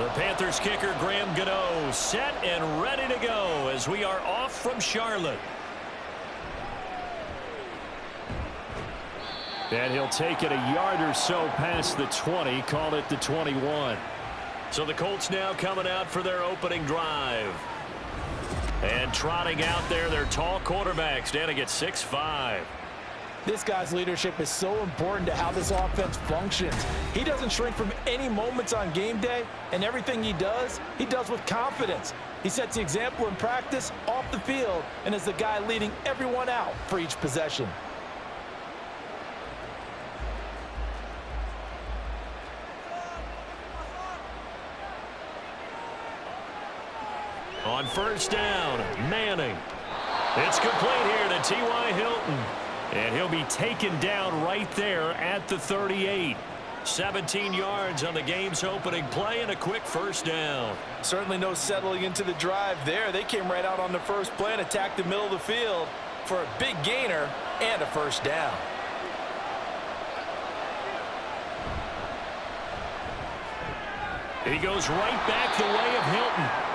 The Panthers kicker Graham Gano set and ready to go as we are off from Charlotte. And he'll take it a yard or so past the 20, call it the 21. So the Colts now coming out for their opening drive. And trotting out there, their tall quarterback standing at 6'5". This guy's leadership is so important to how this offense functions. He doesn't shrink from any moments on game day, and everything he does with confidence. He sets the example in practice, off the field, and is the guy leading everyone out for each possession. On first down, Manning. It's complete here to T.Y. Hilton. And he'll be taken down right there at the 38. 17 yards on the game's opening play and a quick first down. Certainly no settling into the drive there. They came right out on the first play and attacked the middle of the field for a big gainer and a first down. He goes right back the way of Hilton.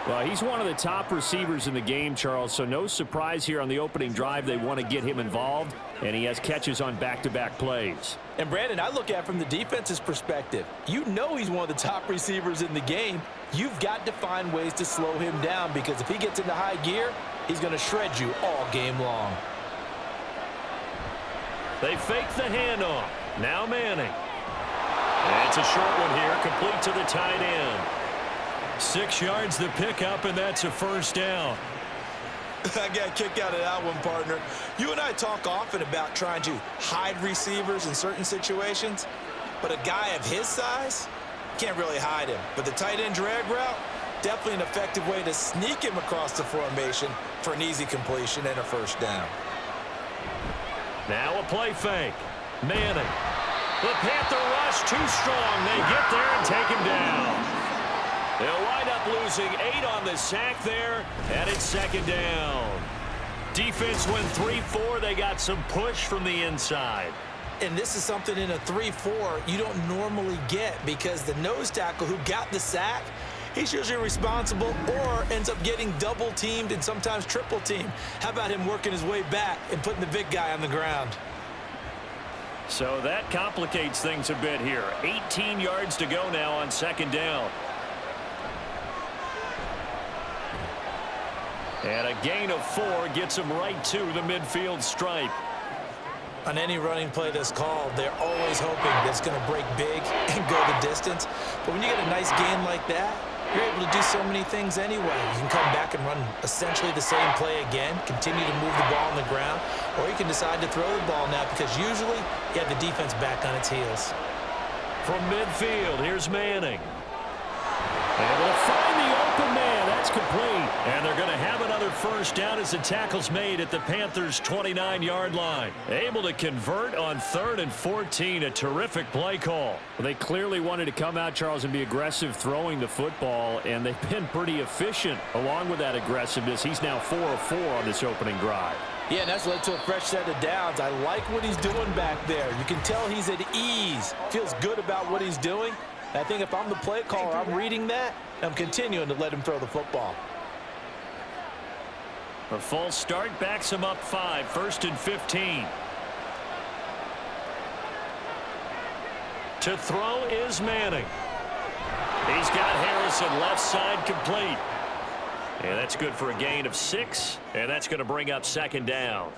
Well, he's one of the top receivers in the game, Charles, so no surprise here on the opening drive. They want to get him involved, and he has catches on back-to-back plays. And, Brandon, I look at it from the defense's perspective. You know he's one of the top receivers in the game. You've got to find ways to slow him down because if he gets into high gear, he's going to shred you all game long. They fake the handoff. Now Manning. And it's a short one here, complete to the tight end. 6 yards the pickup, and that's a first down. I got a kick out of that one, partner. You and I talk often about trying to hide receivers in certain situations, but a guy of his size can't really hide him. But the tight end drag route, definitely an effective way to sneak him across the formation for an easy completion and a first down. Now a play fake. Manning. The Panther rush too strong. They get there and take him down. They'll wind up losing 8 on the sack there, and it's second down. Defense went 3-4. They got some push from the inside. And this is something in a 3-4 you don't normally get because the nose tackle who got the sack, he's usually responsible or ends up getting double-teamed and sometimes triple-teamed. How about him working his way back and putting the big guy on the ground? So that complicates things a bit here. 18 yards to go now on second down. And a gain of 4 gets him right to the midfield stripe. On any running play that's called, they're always hoping that it's going to break big and go the distance. But when you get a nice gain like that, you're able to do so many things anyway. You can come back and run essentially the same play again, continue to move the ball on the ground, or you can decide to throw the ball now because usually you have the defense back on its heels. From midfield, here's Manning. Able to find the open man. That's complete. And they're going to have another first down as the tackle's made at the Panthers' 29-yard line. Able to convert on 3rd and 14. A terrific play call. Well, they clearly wanted to come out, Charles, and be aggressive throwing the football, and they've been pretty efficient along with that aggressiveness. He's now 4 of 4 on this opening drive. Yeah, and that's led to a fresh set of downs. I like what he's doing back there. You can tell he's at ease. Feels good about what he's doing. I think if I'm the play caller, I'm reading that, and I'm continuing to let him throw the football. A false start backs him up 5, 1st and 15. To throw is Manning. He's got Harrison left side complete. And that's good for a gain of 6, and that's going to bring up second down.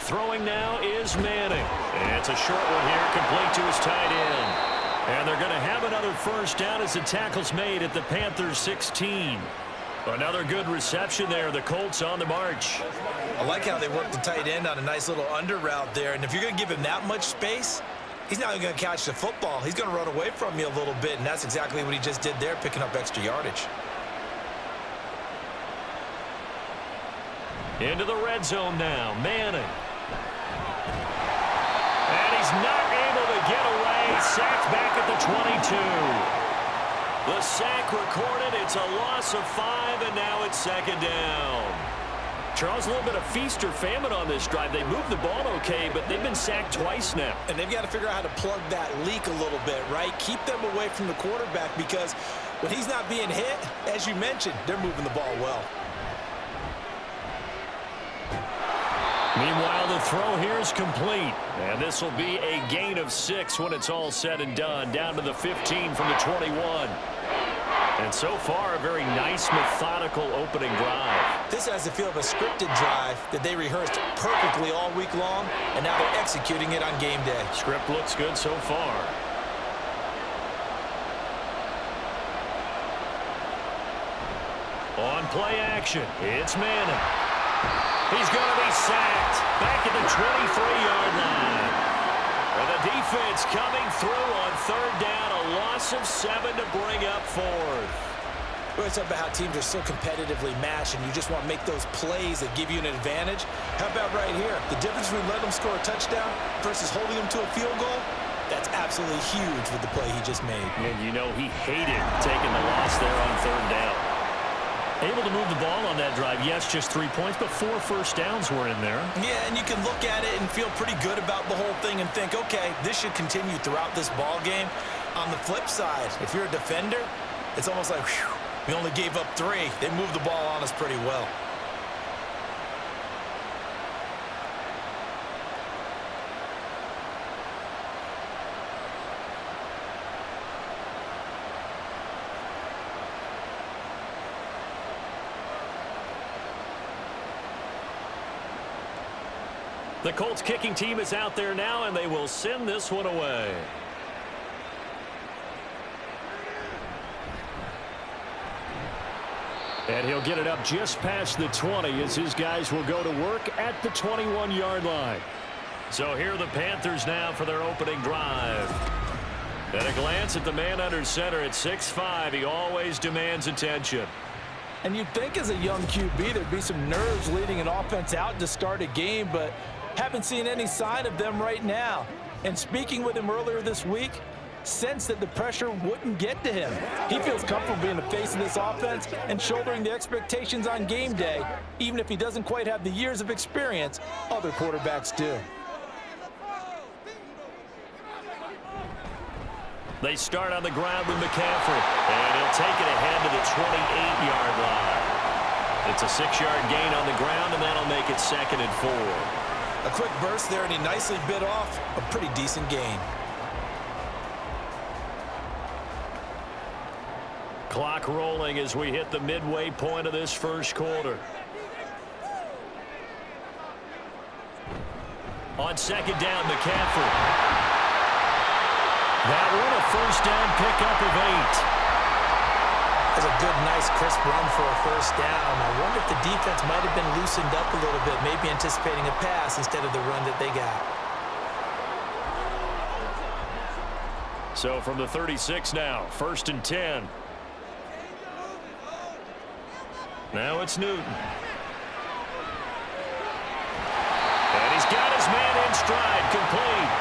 Throwing now is Manning. And it's a short one here, complete to his tight end. And they're going to have another first down as the tackle's made at the Panthers' 16. Another good reception there. The Colts on the march. I like how they work the tight end on a nice little under route there. And if you're going to give him that much space, he's not even going to catch the football. He's going to run away from you a little bit, and that's exactly what he just did there, picking up extra yardage. Into the red zone now. Manning. And he's not able to get away. sacked back at the 22. The sack recorded. It's a loss of 5, and now it's second down. Charles, a little bit of feast or famine on this drive. They moved the ball okay, but they've been sacked twice now. And they've got to figure out how to plug that leak a little bit, right? Keep them away from the quarterback because when he's not being hit, as you mentioned, they're moving the ball well. Meanwhile, the throw here is complete. And this will be a gain of 6 when it's all said and done. Down to the 15 from the 21. And so far, a very nice, methodical opening drive. This has the feel of a scripted drive that they rehearsed perfectly all week long, and now they're executing it on game day. Script looks good so far. On play action, it's Manning. He's going to be sacked back at the 23-yard line. And the defense coming through on third down, a loss of 7 to bring up 4th. We always talk about how teams are so competitively matched, and you just want to make those plays that give you an advantage. How about right here? The difference between letting them score a touchdown versus holding them to a field goal, that's absolutely huge with the play he just made. And you know he hated taking the loss there on third down. Able to move the ball on that drive. Yes, just 3 points, but 4 first downs were in there. Yeah, and you can look at it and feel pretty good about the whole thing and think, okay, this should continue throughout this ball game. On the flip side, if you're a defender, it's almost like, whew, we only gave up 3. They moved the ball on us pretty well. The Colts kicking team is out there now, and they will send this one away. And he'll get it up just past the 20 as his guys will go to work at the 21-yard line. So here are the Panthers now for their opening drive. At a glance at the man under center at 6'5", he always demands attention. And you'd think as a young QB there'd be some nerves leading an offense out to start a game, but haven't seen any sign of them right now. And speaking with him earlier this week, sensed that the pressure wouldn't get to him. He feels comfortable being the face of this offense and shouldering the expectations on game day, even if he doesn't quite have the years of experience other quarterbacks do. They start on the ground with McCaffrey, and he'll take it ahead to the 28-yard line. It's a 6-yard gain on the ground, and that'll make it 2nd and 4. A quick burst there, and he nicely bit off a pretty decent gain. Clock rolling as we hit the midway point of this first quarter. On second down, McCaffrey. That one a first down pickup of 8. That's a good, nice, crisp run for a first down. I wonder if the defense might have been loosened up a little bit, maybe anticipating a pass instead of the run that they got. So from the 36 now, 1st and 10. Now it's Newton. And he's got his man in stride, complete.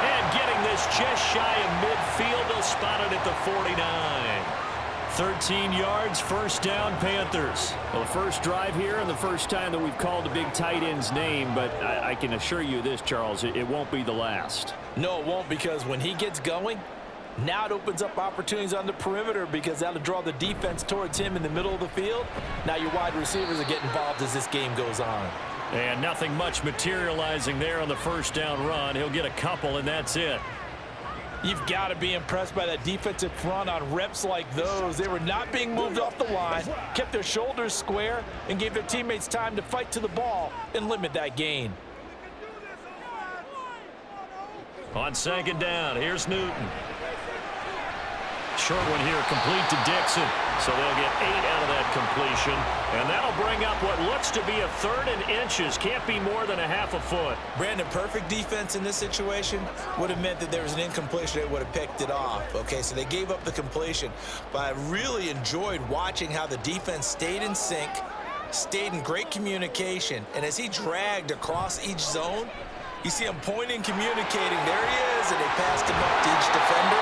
And getting this just shy of midfield, they'll spot it at the 49. 13 yards, first down, Panthers. Well, the first drive here and the first time that we've called a big tight end's name, but I can assure you this, Charles, it won't be the last. No, it won't, because when he gets going, now it opens up opportunities on the perimeter because that'll draw the defense towards him in the middle of the field. Now your wide receivers will get involved as this game goes on. And nothing much materializing there on the first down run. He'll get a couple, and that's it. You've got to be impressed by that defensive front on reps like those. They were not being moved off the line, kept their shoulders square, and gave their teammates time to fight to the ball and limit that gain. On second down, here's Newton. Short one here, complete to Dixon. So they'll get 8 out of that completion. And that'll bring up what looks to be a 3rd and inches. Can't be more than a half a foot. Brandon, perfect defense in this situation would have meant that there was an incompletion that would have picked it off. Okay, so they gave up the completion. But I really enjoyed watching how the defense stayed in sync, stayed in great communication. And as he dragged across each zone, You see him pointing, communicating. There he is, and they passed him up to each defender.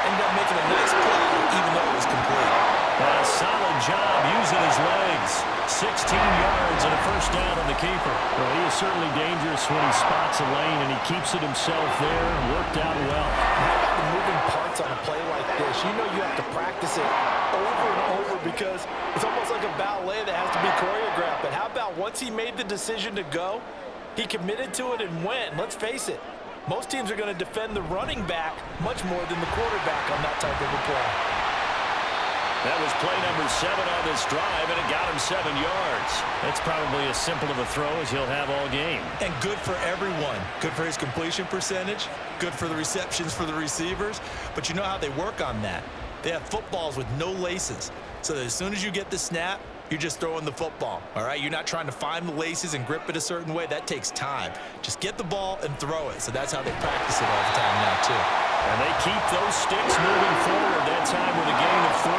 Ended up making a nice play, even though it was complete. A solid job using his legs. 16 yards and a first down on the keeper. Well, he is certainly dangerous when he spots a lane, and he keeps it himself there. Worked out well. How about the moving parts on a play like this? You know you have to practice it over and over because it's almost like a ballet that has to be choreographed. But how about once he made the decision to go, he committed to it and went. Let's face it, most teams are going to defend the running back much more than the quarterback on that type of a play. That was play number 7 on this drive, and it got him 7 yards. That's probably as simple of a throw as he'll have all game. And good for everyone. Good for his completion percentage. Good for the receptions for the receivers. But you know how they work on that. They have footballs with no laces. So that as soon as you get the snap, you're just throwing the football. All right? You're not trying to find the laces and grip it a certain way. That takes time. Just get the ball and throw it. So that's how they practice it all the time now, too. And they keep those sticks moving forward, that time with a gain of 3.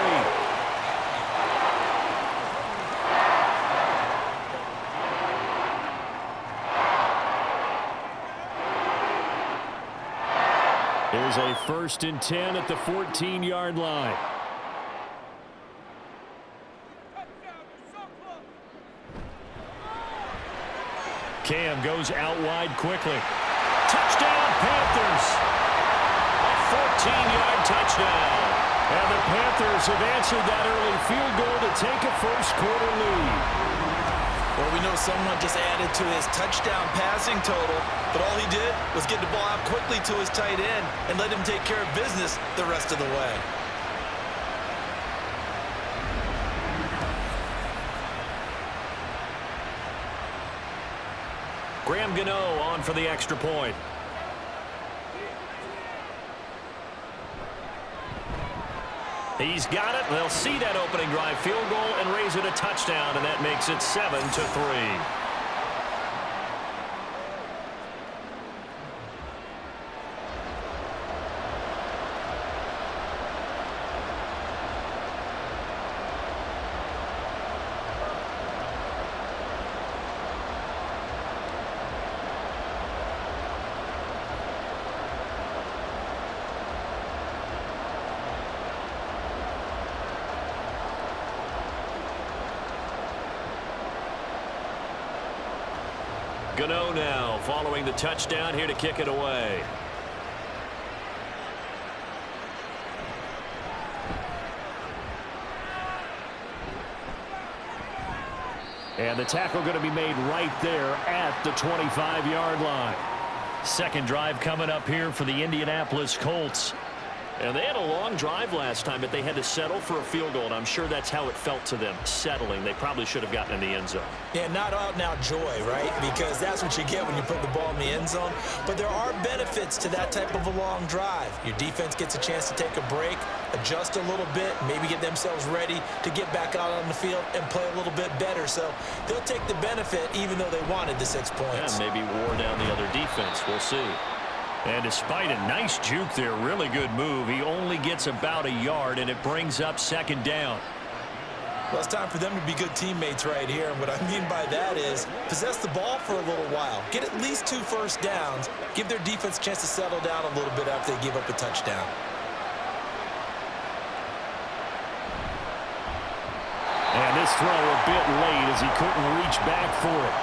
Here's a 1st and 10 at the 14-yard line. Cam goes out wide quickly. Touchdown, Panthers! A 14-yard touchdown. And the Panthers have answered that early field goal to take a first-quarter lead. Well, we know someone just added to his touchdown passing total, but all he did was get the ball out quickly to his tight end and let him take care of business the rest of the way. Graham Gano on for the extra point. He's got it. They'll see that opening drive field goal and raise it a touchdown, and that makes it 7-3. Gano now following the touchdown here to kick it away. And the tackle going to be made right there at the 25-yard line. Second drive coming up here for the Indianapolis Colts. And they had a long drive last time, but they had to settle for a field goal, and I'm sure that's how it felt to them, settling. They probably should have gotten in the end zone. Yeah, not out-and-out joy, right? Because that's what you get when you put the ball in the end zone. But there are benefits to that type of a long drive. Your defense gets a chance to take a break, adjust a little bit, maybe get themselves ready to get back out on the field and play a little bit better. So they'll take the benefit even though they wanted the 6 points. Yeah, maybe wore down the other defense. We'll see. And despite a nice juke there, really good move, he only gets about a yard, and it brings up second down. Well, it's time for them to be good teammates right here. And what I mean by that is possess the ball for a little while. Get at least 2 first downs. Give their defense a chance to settle down a little bit after they give up a touchdown. And this throw a bit late as he couldn't reach back for it.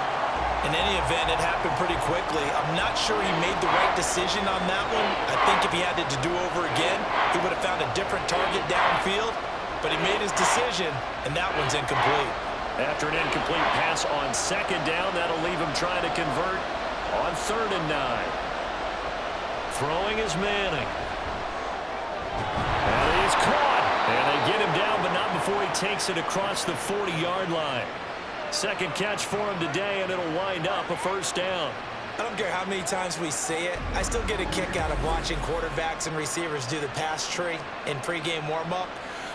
In any event, it happened pretty quickly. I'm not sure he made the right decision on that one. I think if he had it to do over again, he would have found a different target downfield. But he made his decision, and that one's incomplete. After an incomplete pass on second down, that'll leave him trying to convert on 3rd and 9. Throwing is Manning. And he's caught. And they get him down, but not before he takes it across the 40-yard line. Second catch for him today, and it'll wind up a first down. I don't care how many times we say it, I still get a kick out of watching quarterbacks and receivers do the pass tree in pregame warm-up.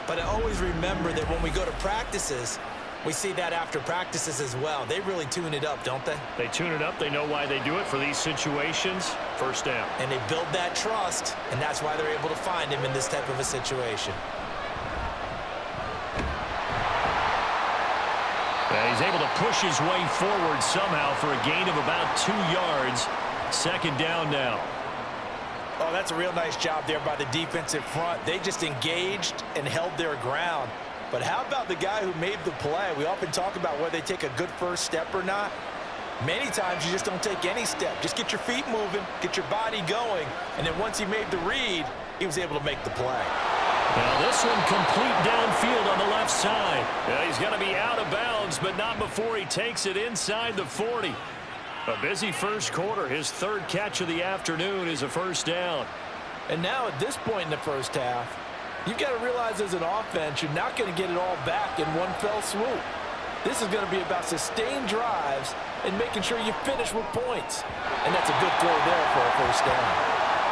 But I always remember that when we go to practices, we see that after practices as well. They really tune it up, don't they? They tune it up. They know why they do it for these situations. First down. And they build that trust, and that's why they're able to find him in this type of a situation. He's able to push his way forward somehow for a gain of about 2 yards. Second down now. Oh, that's a real nice job there by the defensive front. They just engaged and held their ground. But how about the guy who made the play? We often talk about whether they take a good first step or not. Many times you just don't take any step. Just get your feet moving, get your body going, and then once he made the read, he was able to make the play. Now this one complete downfield on the left side. Yeah, he's going to be out of bounds, but not before he takes it inside the 40. A busy first quarter. His third catch of the afternoon is a first down. And now at this point in the first half, you've got to realize as an offense, you're not going to get it all back in one fell swoop. This is going to be about sustained drives and making sure you finish with points. And that's a good throw there for a first down.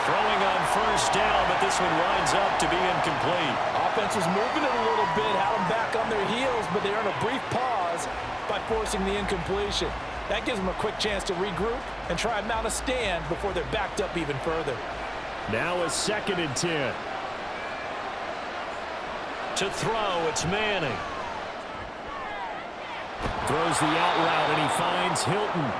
Throwing on first down, but this one winds up to be incomplete. Offense was moving it a little bit, had them back on their heels, but they earned a brief pause by forcing the incompletion. That gives them a quick chance to regroup and try and mount a stand before they're backed up even further. Now a 2nd and 10. To throw, it's Manning. Throws the out route, and he finds Hilton.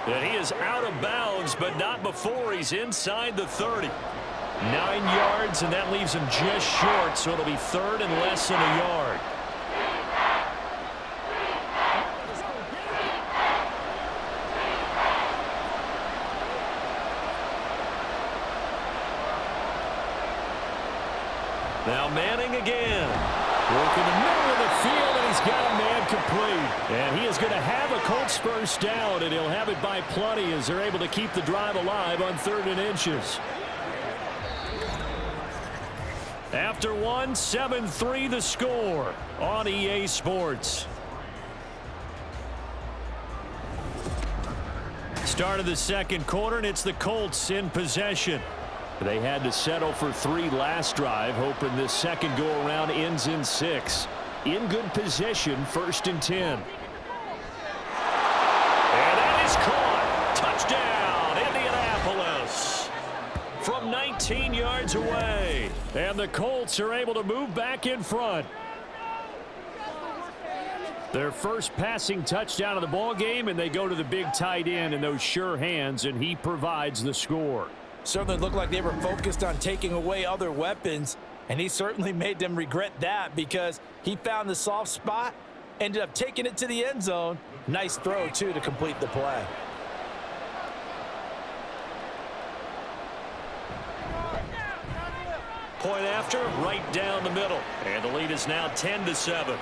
And he is out of bounds, but not before he's inside the 30. 9 yards, and that leaves him just short, so it'll be 3rd and less than a yard. Now Manning again. Working the middle of the field, and he's got a man complete. And he is going to have a Colts first down, and he'll have it by plenty as they're able to keep the drive alive on 3rd and inches. After one, 7-3 the score on EA Sports. Start of the second quarter, and it's the Colts in possession. They had to settle for 3 last drive, hoping this second go-around ends in 6. In good position, 1st and 10. And that is caught. Touchdown, Indianapolis. From 19 yards away. And the Colts are able to move back in front. Their first passing touchdown of the ball game, and they go to the big tight end in those sure hands, and he provides the score. Certainly looked like they were focused on taking away other weapons, and he certainly made them regret that because he found the soft spot, ended up taking it to the end zone. Nice throw, too, to complete the play. Point after, right down the middle. And the lead is now 10-7.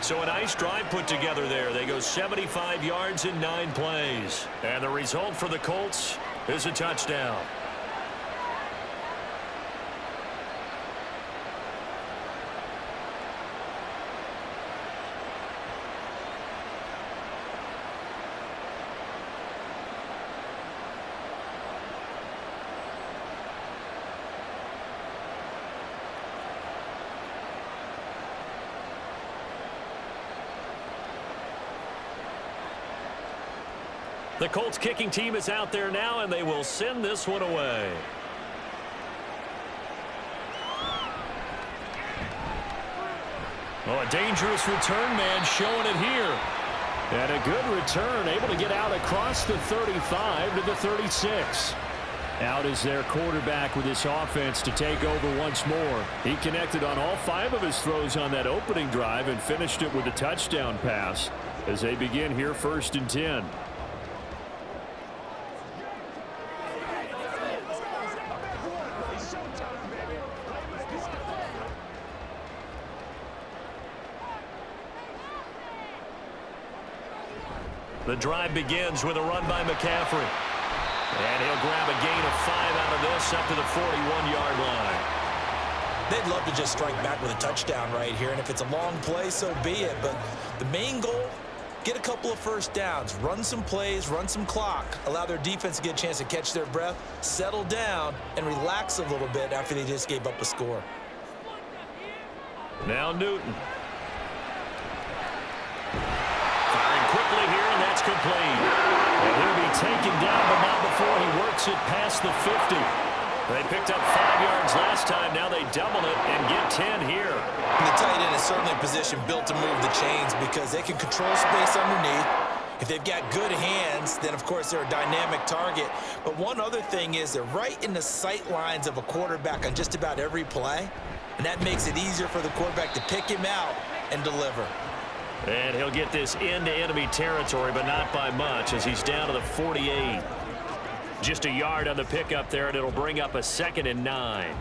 So a nice drive put together there. They go 75 yards in 9 plays. And the result for the Colts is a touchdown. The Colts kicking team is out there now, and they will send this one away. Oh, a dangerous return man showing it here. And a good return, able to get out across the 35 to the 36. Out is their quarterback with this offense to take over once more. He connected on all 5 of his throws on that opening drive and finished it with a touchdown pass as they begin here 1st and 10. The drive begins with a run by McCaffrey. And he'll grab a gain of 5 out of this up to the 41-yard line. They'd love to just strike back with a touchdown right here, and if it's a long play, so be it. But the main goal, get a couple of first downs, run some plays, run some clock, allow their defense to get a chance to catch their breath, settle down, and relax a little bit after they just gave up a score. Now Newton. Firing quickly here, and that's complete. And he'll be taken down, but not before he works it past the 50. They picked up 5 yards last time. Now they double it and get 10 here. And the tight end is certainly a position built to move the chains because they can control space underneath, If they've got good hands, then of course they're a dynamic target. But one other thing is they're right in the sight lines of a quarterback on just about every play, and that makes it easier for the quarterback to pick him out and deliver. And he'll get this into enemy territory, but not by much, as he's down to the 48. Just a yard on the pickup there, and it'll bring up a 2nd and 9.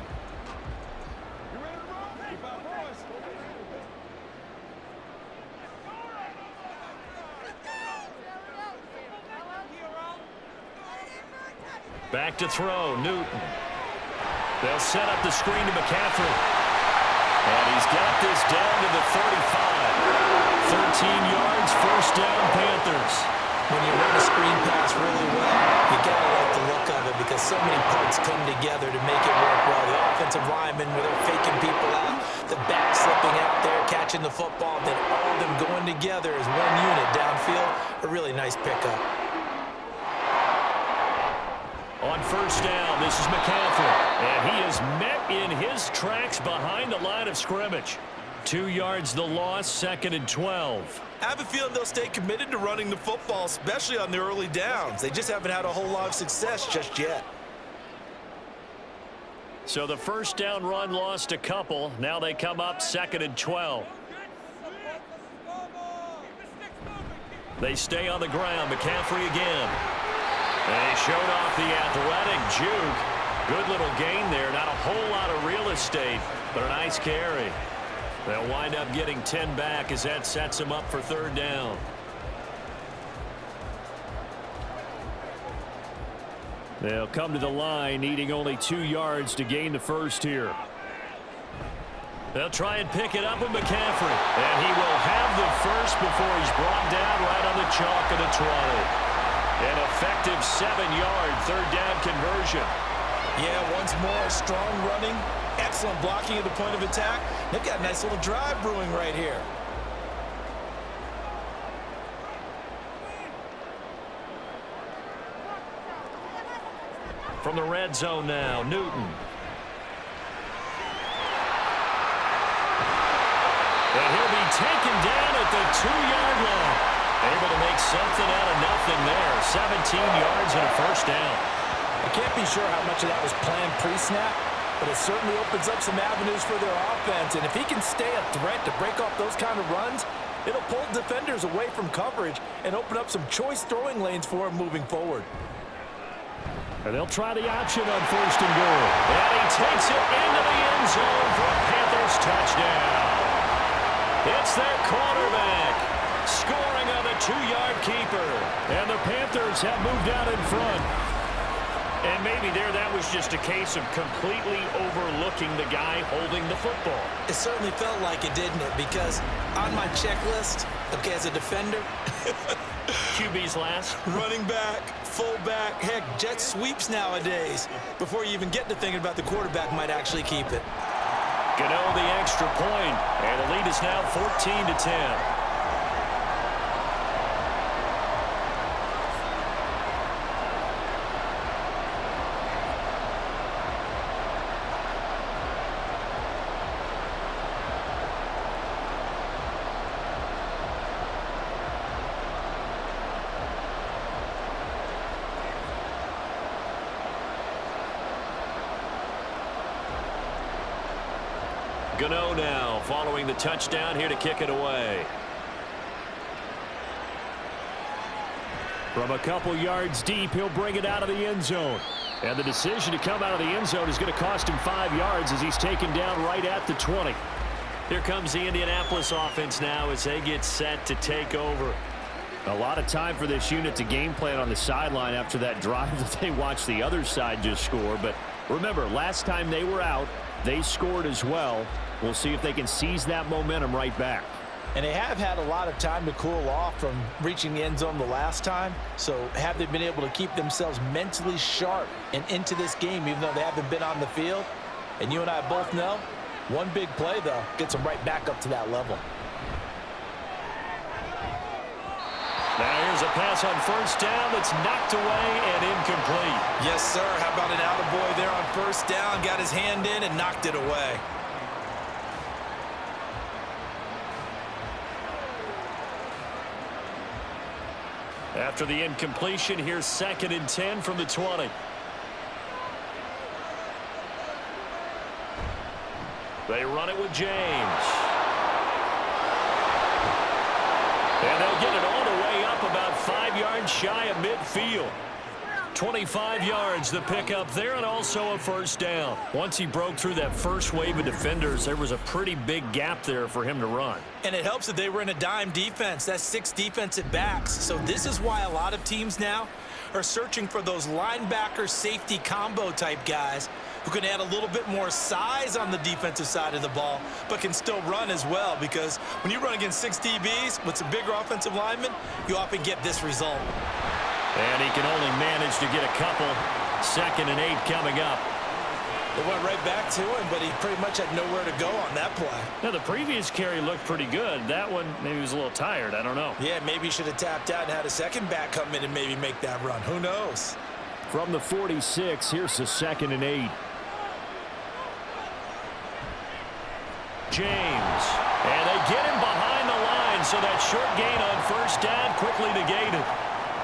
Back to throw, Newton. They'll set up the screen to McCaffrey. And he's got this down to the 35. 13 yards, first down, Panthers. When you run a screen pass really well, you gotta like the look of it because so many parts come together to make it work well. The offensive linemen, where they're faking people out, the back slipping out there, catching the football, then all of them going together as one unit downfield. A really nice pickup. On first down, this is McCaffrey, and he is met in his tracks behind the line of scrimmage. 2 yards the loss, 2nd and 12. I have a feeling they'll stay committed to running the football, especially on the early downs. They just haven't had a whole lot of success just yet. So the first down run lost a couple. Now they come up 2nd and 12. They stay on the ground. McCaffrey again. And he showed off the athletic juke. Good little gain there. Not a whole lot of real estate, but a nice carry. They'll wind up getting 10 back as that sets them up for 3rd down. They'll come to the line, needing only 2 yards to gain the first here. They'll try and pick it up with McCaffrey. And he will have the first before he's brought down right on the chalk of the 20. An effective 7-yard 3rd down conversion. Yeah, once more, strong running, excellent blocking at the point of attack. They've got a nice little drive brewing right here. From the red zone now, Newton. And he'll be taken down at the 2-yard line. Able to make something out of nothing there. 17 yards and a first down. I can't be sure how much of that was planned pre-snap, but it certainly opens up some avenues for their offense. And if he can stay a threat to break off those kind of runs, it'll pull defenders away from coverage and open up some choice throwing lanes for him moving forward. And they'll try the option on 1st and goal. And he takes it into the end zone for a Panthers touchdown. It's their quarterback scoring on the 2-yard keeper. And the Panthers have moved out in front. And maybe there that was just a case of completely overlooking the guy holding the football. It certainly felt like it, didn't it? Because on my checklist, okay, as a defender, QB's last. running back, fullback, heck, jet sweeps nowadays. Before you even get to thinking about the quarterback might actually keep it. Gano the extra point, and the lead is now 14-10. Gano now following the touchdown here to kick it away. From a couple yards deep, he'll bring it out of the end zone. And the decision to come out of the end zone is going to cost him 5 yards as he's taken down right at the 20. Here comes the Indianapolis offense now as they get set to take over. A lot of time for this unit to game plan on the sideline after that drive that they watched the other side just score. But remember, last time they were out, they scored as well. We'll see if they can seize that momentum right back. And they have had a lot of time to cool off from reaching the end zone the last time. So have they been able to keep themselves mentally sharp and into this game even though they haven't been on the field? And you and I both know, one big play, though, gets them right back up to that level. Now here's a pass on first down that's knocked away and incomplete. Yes, sir. How about an attaboy there on first down? Got his hand in and knocked it away. After the incompletion, here's 2nd and 10 from the 20. They run it with James. And they'll get it all the way up about 5 yards shy of midfield. 25 yards the pickup there, and also a first down. Once he broke through that first wave of defenders, there was a pretty big gap there for him to run. And it helps that they were in a dime defense. That's 6 defensive backs. So this is why a lot of teams now are searching for those linebacker safety combo type guys who can add a little bit more size on the defensive side of the ball, but can still run as well, because when you run against 6 DBs with some bigger offensive linemen, you often get this result. And he can only manage to get a couple. 2nd and 8 coming up. It went right back to him, but he pretty much had nowhere to go on that play. Now, the previous carry looked pretty good. That one, maybe he was a little tired. I don't know. Yeah, maybe he should have tapped out and had a second back come in and maybe make that run. Who knows? From the 46, here's the 2nd and 8. James. And they get him behind the line, so that short gain on first down quickly negated.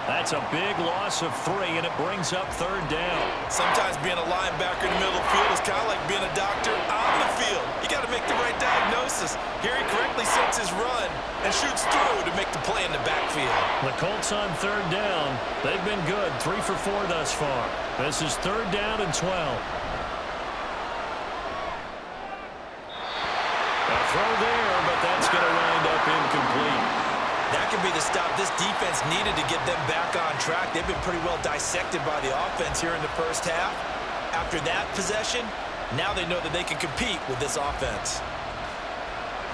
That's a big loss of 3, and it brings up 3rd down. Sometimes being a linebacker in the middle of the field is kind of like being a doctor on the field. You got to make the right diagnosis. Here he correctly sets his run and shoots through to make the play in the backfield. The Colts on 3rd down. They've been good, 3 for 4 thus far. This is 3rd down and 12. A throw there, but that's going to wind up incomplete. That could be the stop this defense needed to get them back on track. They've been pretty well dissected by the offense here in the first half. After that possession, now they know that they can compete with this offense.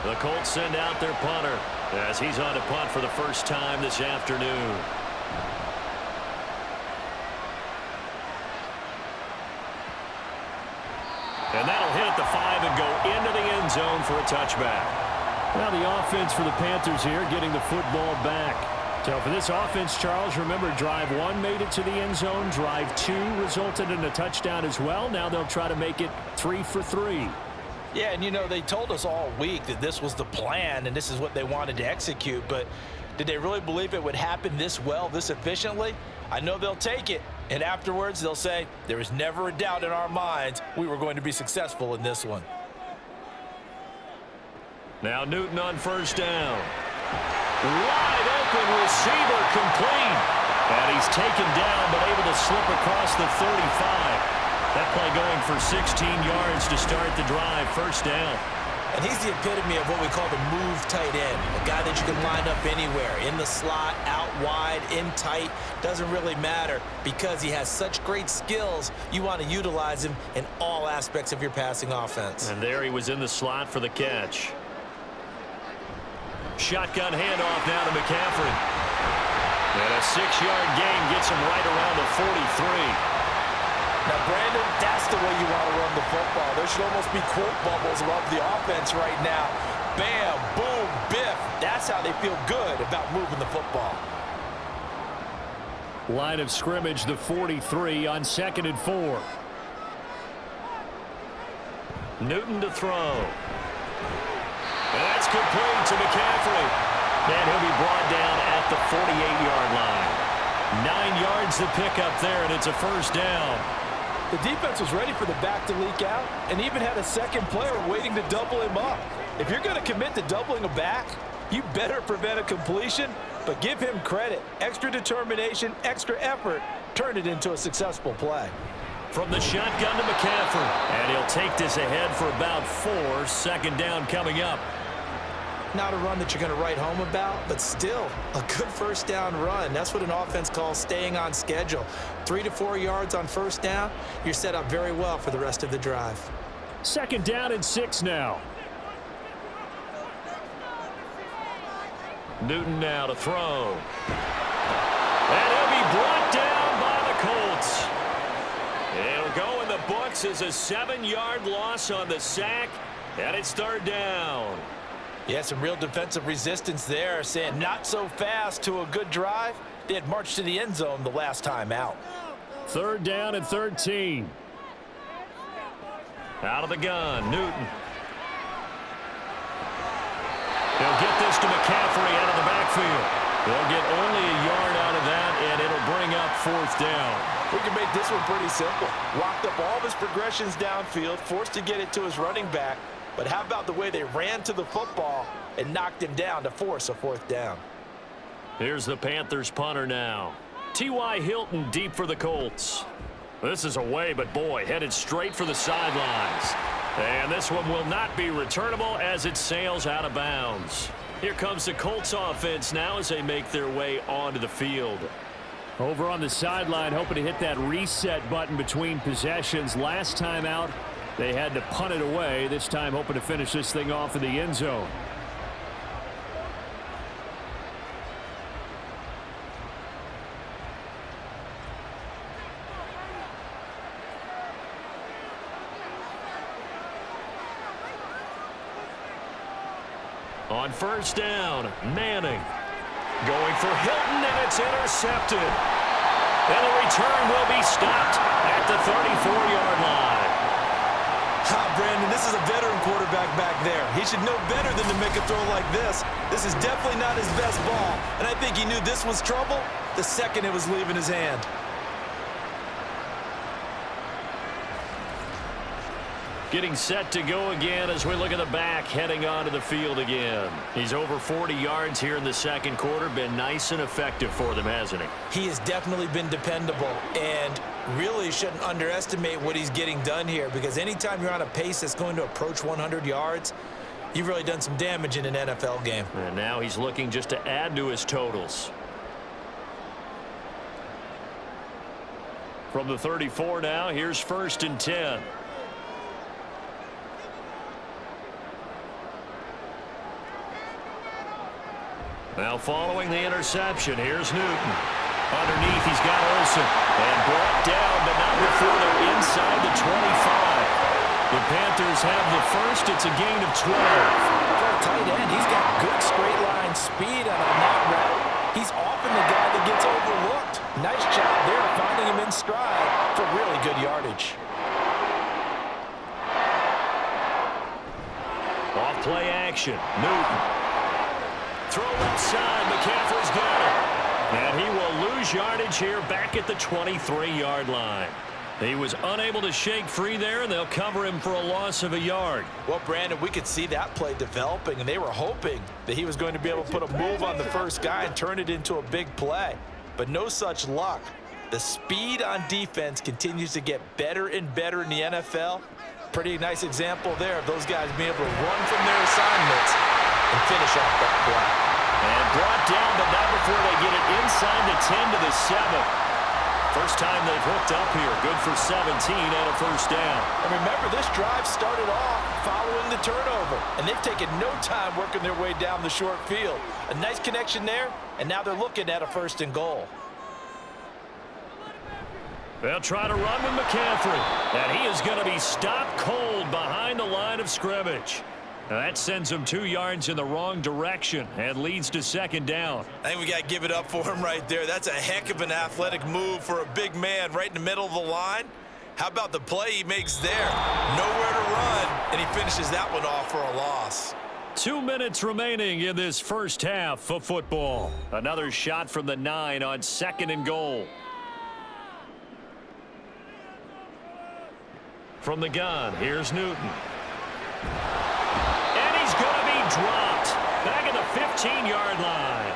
The Colts send out their punter as he's on to punt for the first time this afternoon. And that'll hit at the 5 and go into the end zone for a touchback. Now the offense for the Panthers here getting the football back. So for this offense, Charles, remember drive 1 made it to the end zone. Drive 2 resulted in a touchdown as well. Now they'll try to make it 3 for 3. Yeah, and you know, they told us all week that this was the plan and this is what they wanted to execute, but did they really believe it would happen this well, this efficiently? I know they'll take it, and afterwards they'll say, there was never a doubt in our minds we were going to be successful in this one. Now Newton on first down. Wide open receiver complete. And he's taken down but able to slip across the 35. That play going for 16 yards to start the drive. First down. And he's the epitome of what we call the move tight end. A guy that you can line up anywhere. In the slot, out wide, in tight. Doesn't really matter because he has such great skills. You want to utilize him in all aspects of your passing offense. And there he was in the slot for the catch. Shotgun handoff now to McCaffrey. And a 6-yard gain gets him right around the 43. Now, Brandon, that's the way you want to run the football. There should almost be quote bubbles above the offense right now. Bam, boom, biff. That's how they feel good about moving the football. Line of scrimmage, the 43 on 2nd and 4. Newton to throw. And that's complete to McCaffrey. And he'll be brought down at the 48-yard line. 9 yards to pick up there, and it's a first down. The defense was ready for the back to leak out and even had a second player waiting to double him up. If you're going to commit to doubling a back, you better prevent a completion, but give him credit. Extra determination, extra effort, turn it into a successful play. From the shotgun to McCaffrey. And he'll take this ahead for about 4. 2nd down coming up. Not a run that you're going to write home about, but still a good first down run. That's what an offense calls staying on schedule. 3 to 4 yards on first down, you're set up very well for the rest of the drive. 2nd down and 6 now. Newton now to throw. And he'll be brought down by the Colts. It'll go in the books as a 7-yard loss on the sack, and it's 3rd down. Yeah, some real defensive resistance there, saying not so fast to a good drive. They had marched to the end zone the last time out. 3rd down and 13. Out of the gun, Newton. He'll get this to McCaffrey out of the backfield. They'll get only a yard out of 4th down. We can make this one pretty simple. Locked up all of his progressions downfield, forced to get it to his running back. But how about the way they ran to the football and knocked him down to force a 4th down? Here's the Panthers punter now. T.Y. Hilton deep for the Colts. This is away, but boy, headed straight for the sidelines. And this one will not be returnable as it sails out of bounds. Here comes the Colts offense now as they make their way onto the field. Over on the sideline, hoping to hit that reset button between possessions. Last time out, they had to punt it away. This time, hoping to finish this thing off in the end zone. On 1st down, Manning. Going for Hilton, and it's intercepted. And the return will be stopped at the 34-yard line. Brandon, this is a veteran quarterback back there. He should know better than to make a throw like this. This is definitely not his best ball. And I think he knew this was trouble the second it was leaving his hand. Getting set to go again as we look at the back heading onto the field again. He's over 40 yards here in the 2nd quarter. Been nice and effective for them, hasn't he? He has definitely been dependable and really shouldn't underestimate what he's getting done here, because anytime you're on a pace that's going to approach 100 yards, you've really done some damage in an NFL game. And now he's looking just to add to his totals. From the 34 now, here's 1st and 10. Now following the interception, here's Newton. Underneath, he's got Olsen. And brought down, but not before they're inside the 25. The Panthers have the first. It's a gain of 12. For a tight end, he's got good straight line speed on that route. He's often the guy that gets overlooked. Nice job there finding him in stride for really good yardage. Off play action, Newton. Throw left side, McCaffrey's got it. And he will lose yardage here back at the 23-yard line. He was unable to shake free there, and they'll cover him for a loss of a yard. Well, Brandon, we could see that play developing, and they were hoping that he was going to be able to put a move on the first guy and turn it into a big play. But no such luck. The speed on defense continues to get better and better in the NFL. Pretty nice example there of those guys being able to run from their assignments and finish off that play. And brought down, but not before they get it inside the 10 to the 7. First time they've hooked up here. Good for 17 and a 1st down. And remember, this drive started off following the turnover, and they've taken no time working their way down the short field. A nice connection there, and now they're looking at a 1st and goal. They'll try to run with McCaffrey, and he is going to be stopped cold behind the line of scrimmage. Now that sends him 2 yards in the wrong direction and leads to 2nd down. I think we got to give it up for him right there. That's a heck of an athletic move for a big man right in the middle of the line. How about the play he makes there? Nowhere to run, and he finishes that one off for a loss. 2 minutes remaining in this first half of football. Another shot from the 9 on 2nd and goal. From the gun, here's Newton. And he's going to be dropped back at the 15-yard line.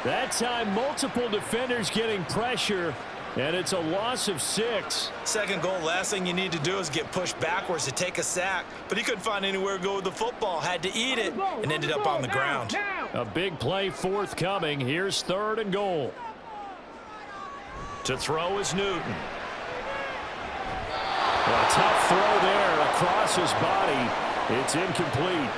That time, multiple defenders getting pressure, and it's a loss of 6. 2nd goal, last thing you need to do is get pushed backwards to take a sack. But he couldn't find anywhere to go with the football, had to eat it, and ended up on the ground. A big play forthcoming. Here's 3rd and goal. To throw is Newton. A tough throw there across his body. It's incomplete.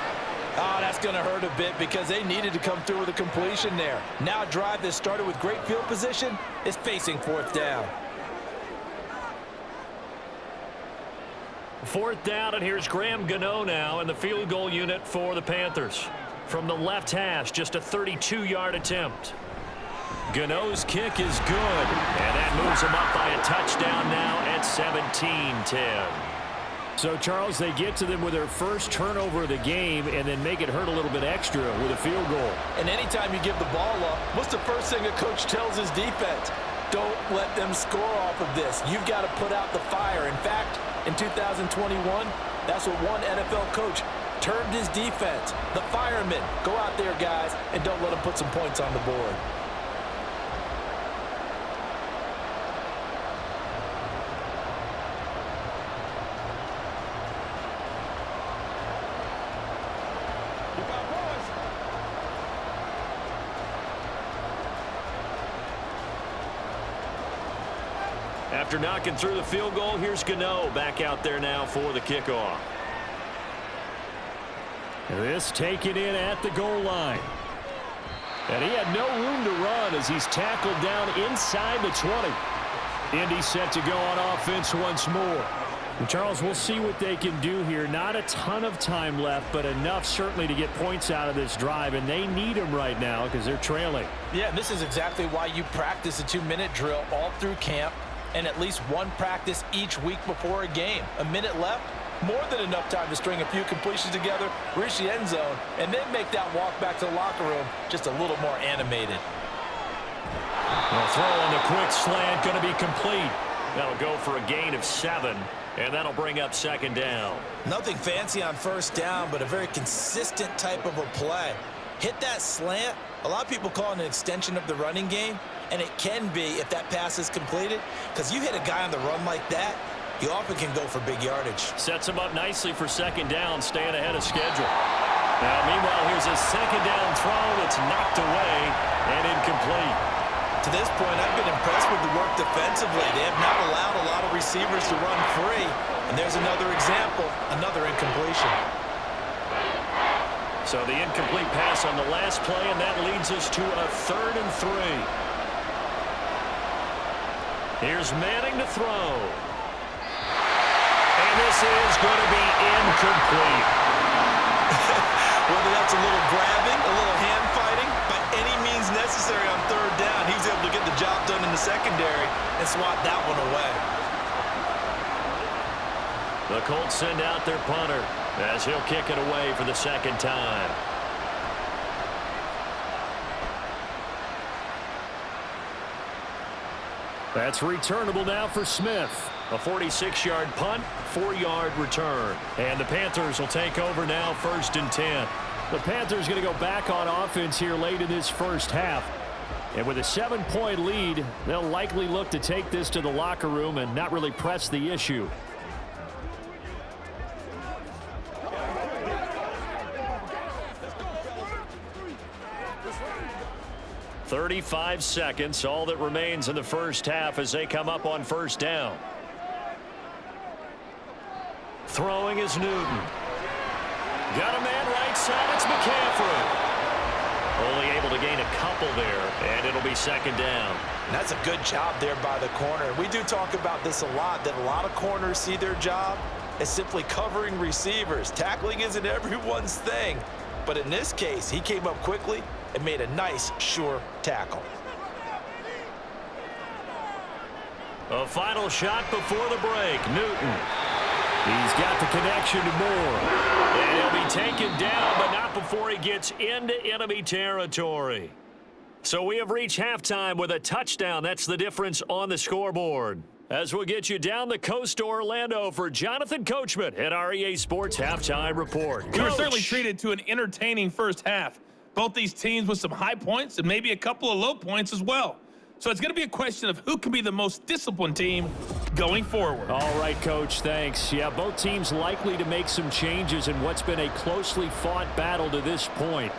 Oh, that's going to hurt a bit because they needed to come through with a completion there. Now a drive that started with great field position is facing 4th down. 4th down, and here's Graham Gano now in the field goal unit for the Panthers. From the left hash, just a 32-yard attempt. Gano's kick is good, and that moves him up by a touchdown now at 17-10. So, Charles, they get to them with their first turnover of the game and then make it hurt a little bit extra with a field goal. And anytime you give the ball up, what's the first thing a coach tells his defense? Don't let them score off of this. You've got to put out the fire. In fact, in 2021, that's what one NFL coach termed his defense. The firemen. Go out there, guys, and don't let them put some points on the board. After knocking through the field goal, here's Gano back out there now for the kickoff. This taken in at the goal line. And he had no room to run as he's tackled down inside the 20. Indy set to go on offense once more. And Charles, we'll see what they can do here. Not a ton of time left, but enough certainly to get points out of this drive, and they need them right now because they're trailing. Yeah, and this is exactly why you practice a 2-minute drill all through camp and at least one practice each week before a game. A minute left, more than enough time to string a few completions together, reach the end zone, and then make that walk back to the locker room just a little more animated. The throw on the quick slant going to be complete. That'll go for a gain of 7, and that'll bring up second down. Nothing fancy on first down, but a very consistent type of a play. Hit that slant. A lot of people call it an extension of the running game, and it can be if that pass is completed, because you hit a guy on the run like that, you often can go for big yardage. Sets him up nicely for second down, staying ahead of schedule. Now, meanwhile, here's a second down throw that's knocked away and incomplete. To this point, I've been impressed with the work defensively. They have not allowed a lot of receivers to run free. And there's another example, another incompletion. So the incomplete pass on the last play, and that leads us to a 3rd and 3. Here's Manning to throw. And this is going to be incomplete. Whether that's a little grabbing, a little hand fighting, by any means necessary on 3rd down, he was able to get the job done in the secondary and swat that one away. The Colts send out their punter as he'll kick it away for the second time. That's returnable now for Smith. A 46-yard punt, 4-yard return. And the Panthers will take over now, 1st and 10. The Panthers going to go back on offense here late in this first half. And with a 7-point lead, they'll likely look to take this to the locker room and not really press the issue. 35 seconds, all that remains in the first half as they come up on first down. Throwing is Newton. Got a man right side, it's McCaffrey. Only able to gain a couple there, and it'll be second down. And that's a good job there by the corner. We do talk about this a lot, that a lot of corners see their job as simply covering receivers. Tackling isn't everyone's thing. But in this case, he came up quickly and made a nice, sure tackle. A final shot before the break. Newton. He's got the connection to Moore. And he'll be taken down, but not before he gets into enemy territory. So we have reached halftime with a touchdown. That's the difference on the scoreboard. As we'll get you down the coast to Orlando for Jonathan Coachman at our EA Sports Halftime Report. We were certainly treated to an entertaining first half. Both these teams with some high points and maybe a couple of low points as well. So it's going to be a question of who can be the most disciplined team going forward. All right, Coach, thanks. Yeah, both teams likely to make some changes in what's been a closely fought battle to this point.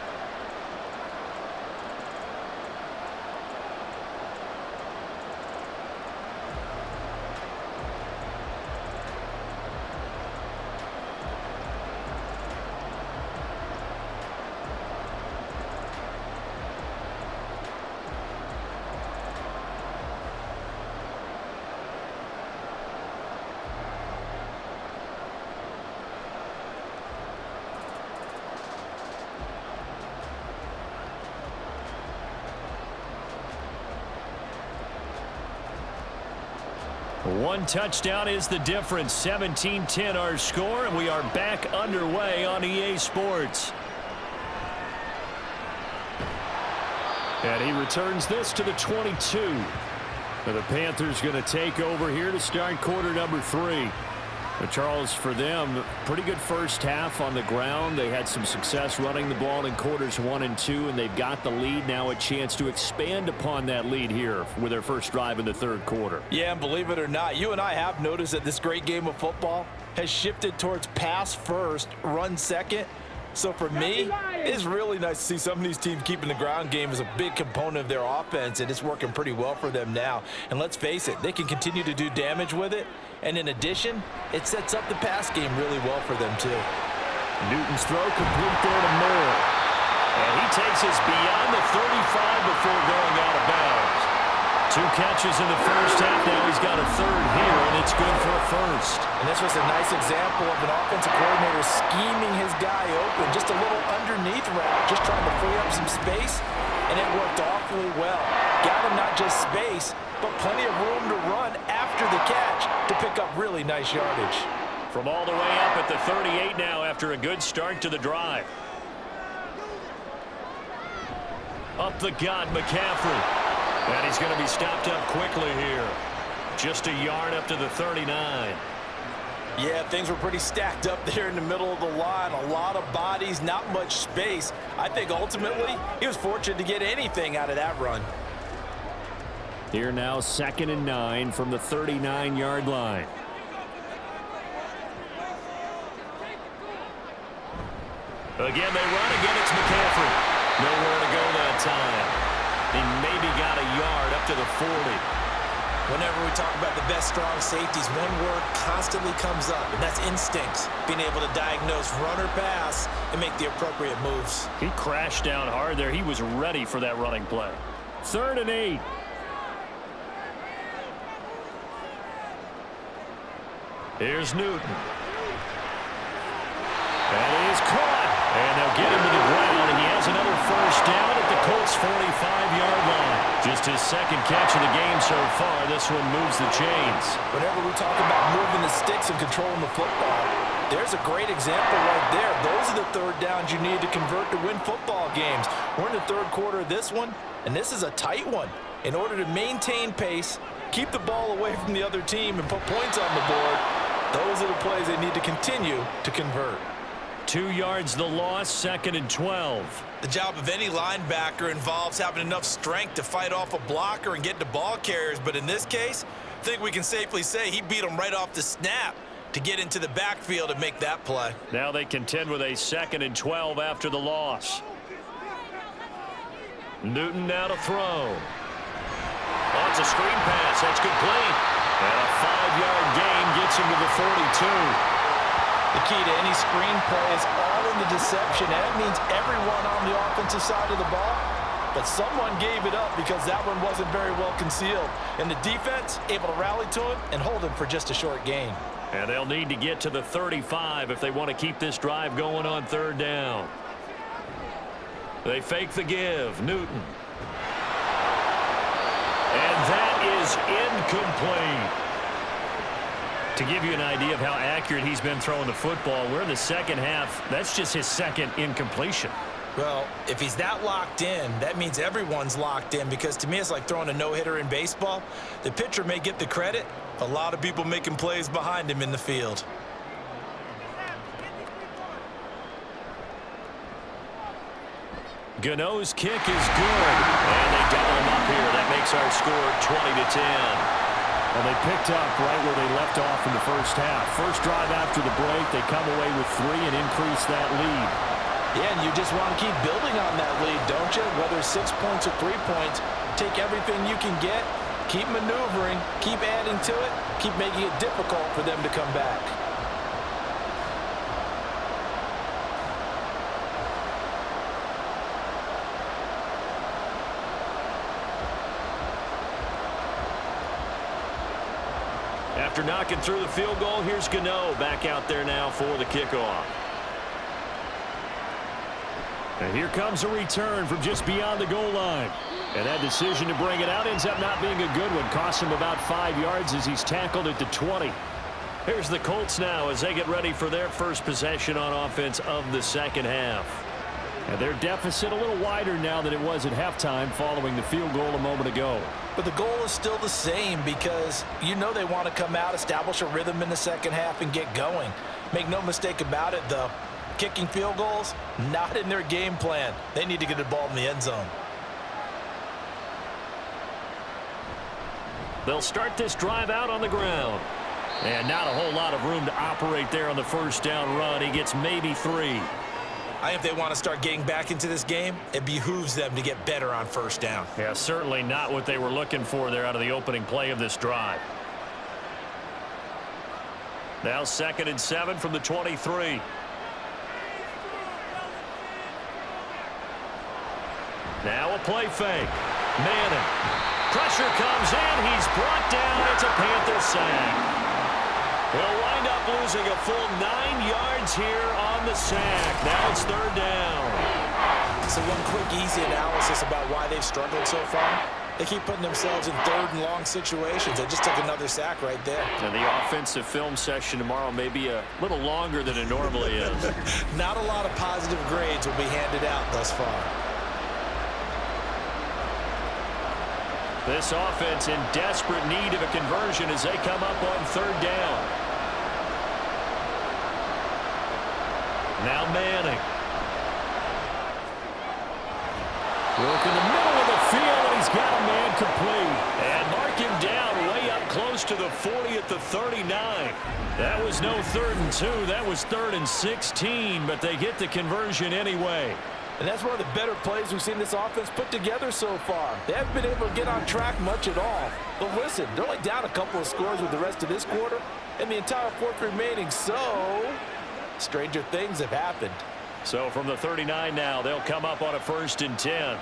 One touchdown is the difference. 17-10 our score, and we are back underway on EA Sports. And he returns this to the 22. The Panthers going to take over here to start quarter number 3. Charles, for them, pretty good first half on the ground. They had some success running the ball in quarters 1 and 2, and they've got the lead. Now a chance to expand upon that lead here with their first drive in the third quarter. Yeah, and believe it or not, you and I have noticed that this great game of football has shifted towards pass first, run second. So for me, it's really nice to see some of these teams keeping the ground game as a big component of their offense, and it's working pretty well for them now. And let's face it, they can continue to do damage with it. And in addition, it sets up the pass game really well for them too. Newton's throw complete there to Moore. And he takes us beyond the 35 before going out of bounds. 2 catches in the first half. Now he's got a third here, and it's good for a first. And this was a nice example of an offensive coordinator scheming his guy open. Just a little underneath route, just trying to free up some space, and it worked awfully well. Got him not just space, but plenty of room to run after the catch to pick up really nice yardage. From all the way up at the 38 now after a good start to the drive. Up the gut, McCaffrey. And he's going to be stopped up quickly here. Just a yard up to the 39. Yeah, things were pretty stacked up there in the middle of the line. A lot of bodies, not much space. I think ultimately he was fortunate to get anything out of that run. Here now, 2nd and 9 from the 39-yard line. Again, they run. Again, it's McCaffrey. Nowhere to go that time. He maybe got a yard up to the 40. Whenever we talk about the best strong safeties, one word constantly comes up, and that's instincts. Being able to diagnose run or pass and make the appropriate moves. He crashed down hard there. He was ready for that running play. 3rd and 8. Here's Newton. That is caught. And they'll get him to the ground, and he has another first down at the Colts' 45-yard line. Just his 2nd catch of the game so far. This one moves the chains. Whenever we talk about moving the sticks and controlling the football, there's a great example right there. Those are the 3rd downs you need to convert to win football games. We're in the 3rd quarter of this one, and this is a tight one. In order to maintain pace, keep the ball away from the other team, and put points on the board, those are the plays they need to continue to convert. 2 yards the loss, 2nd and 12. The job of any linebacker involves having enough strength to fight off a blocker and get to ball carriers, but in this case, I think we can safely say he beat him right off the snap to get into the backfield and make that play. Now they contend with a 2nd and 12 after the loss. Newton now to throw. Oh, it's a screen pass. That's complete. And a 5-yard gain gets him to the 42. The key to any screen play is all in the deception. That means everyone on the offensive side of the ball. But someone gave it up because that one wasn't very well concealed. And the defense able to rally to him and hold him for just a short gain. And they'll need to get to the 35 if they want to keep this drive going on 3rd down. They fake the give. Newton. And that is incomplete. To give you an idea of how accurate he's been throwing the football, we're in the 2nd half. That's just his 2nd incompletion. Well, if he's that locked in, that means everyone's locked in, because to me it's like throwing a no-hitter in baseball. The pitcher may get the credit, a lot of people making plays behind him in the field. Gano's kick is good. And they double him up here. That makes our score 20-10. Well, they picked up right where they left off in the first half. First drive after the break, they come away with 3 and increase that lead. Yeah, and you just want to keep building on that lead, don't you? Whether it's 6 points or 3 points, take everything you can get, keep maneuvering, keep adding to it, keep making it difficult for them to come back. After knocking through the field goal, here's Gano back out there now for the kickoff. And here comes a return from just beyond the goal line. And that decision to bring it out ends up not being a good one. Costs him about 5 yards as he's tackled at the 20. Here's the Colts now as they get ready for their first possession on offense of the 2nd half. And their deficit a little wider now than it was at halftime following the field goal a moment ago. But the goal is still the same because you know they want to come out, establish a rhythm in the second half, and get going. Make no mistake about it, though. Kicking field goals, not in their game plan. They need to get the ball in the end zone. They'll start this drive out on the ground. And not a whole lot of room to operate there on the first down run. He gets maybe 3. I think if they want to start getting back into this game, it behooves them to get better on first down. Yeah, certainly not what they were looking for there out of the opening play of this drive. Now 2nd and 7 from the 23. Now a play fake. Manning. Pressure comes in. He's brought down. It's a Panther sack. They'll wind up losing a full 9 yards here on the sack. Now it's 3rd down. So one quick, easy analysis about why they've struggled so far. They keep putting themselves in 3rd and long situations. They just took another sack right there. And the offensive film session tomorrow may be a little longer than it normally is. Not a lot of positive grades will be handed out thus far. This offense in desperate need of a conversion as they come up on 3rd down. Now Manning. Work in the middle of the field, and he's got a man complete. And mark him down way up close to the 40 at the 39. That was no 3rd and 2. That was 3rd and 16, but they get the conversion anyway. And that's one of the better plays we've seen this offense put together so far. They haven't been able to get on track much at all. But listen, they're only down a couple of scores with the rest of this quarter and the entire 4th remaining. So, stranger things have happened. So from the 39 now, they'll come up on a 1st and 10.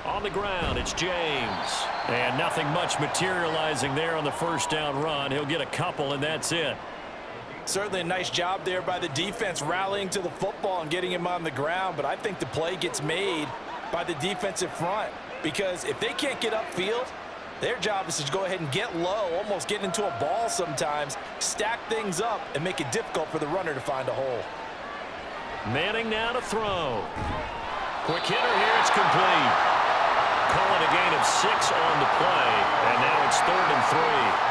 On the ground, it's James. And nothing much materializing there on the first down run. He'll get a couple, and that's it. Certainly a nice job there by the defense rallying to the football and getting him on the ground, but I think the play gets made by the defensive front because if they can't get upfield, their job is to go ahead and get low, almost get into a ball sometimes, stack things up, and make it difficult for the runner to find a hole. Manning now to throw. Quick hitter here, it's complete. Calling a gain of 6 on the play, and now it's 3rd and 3.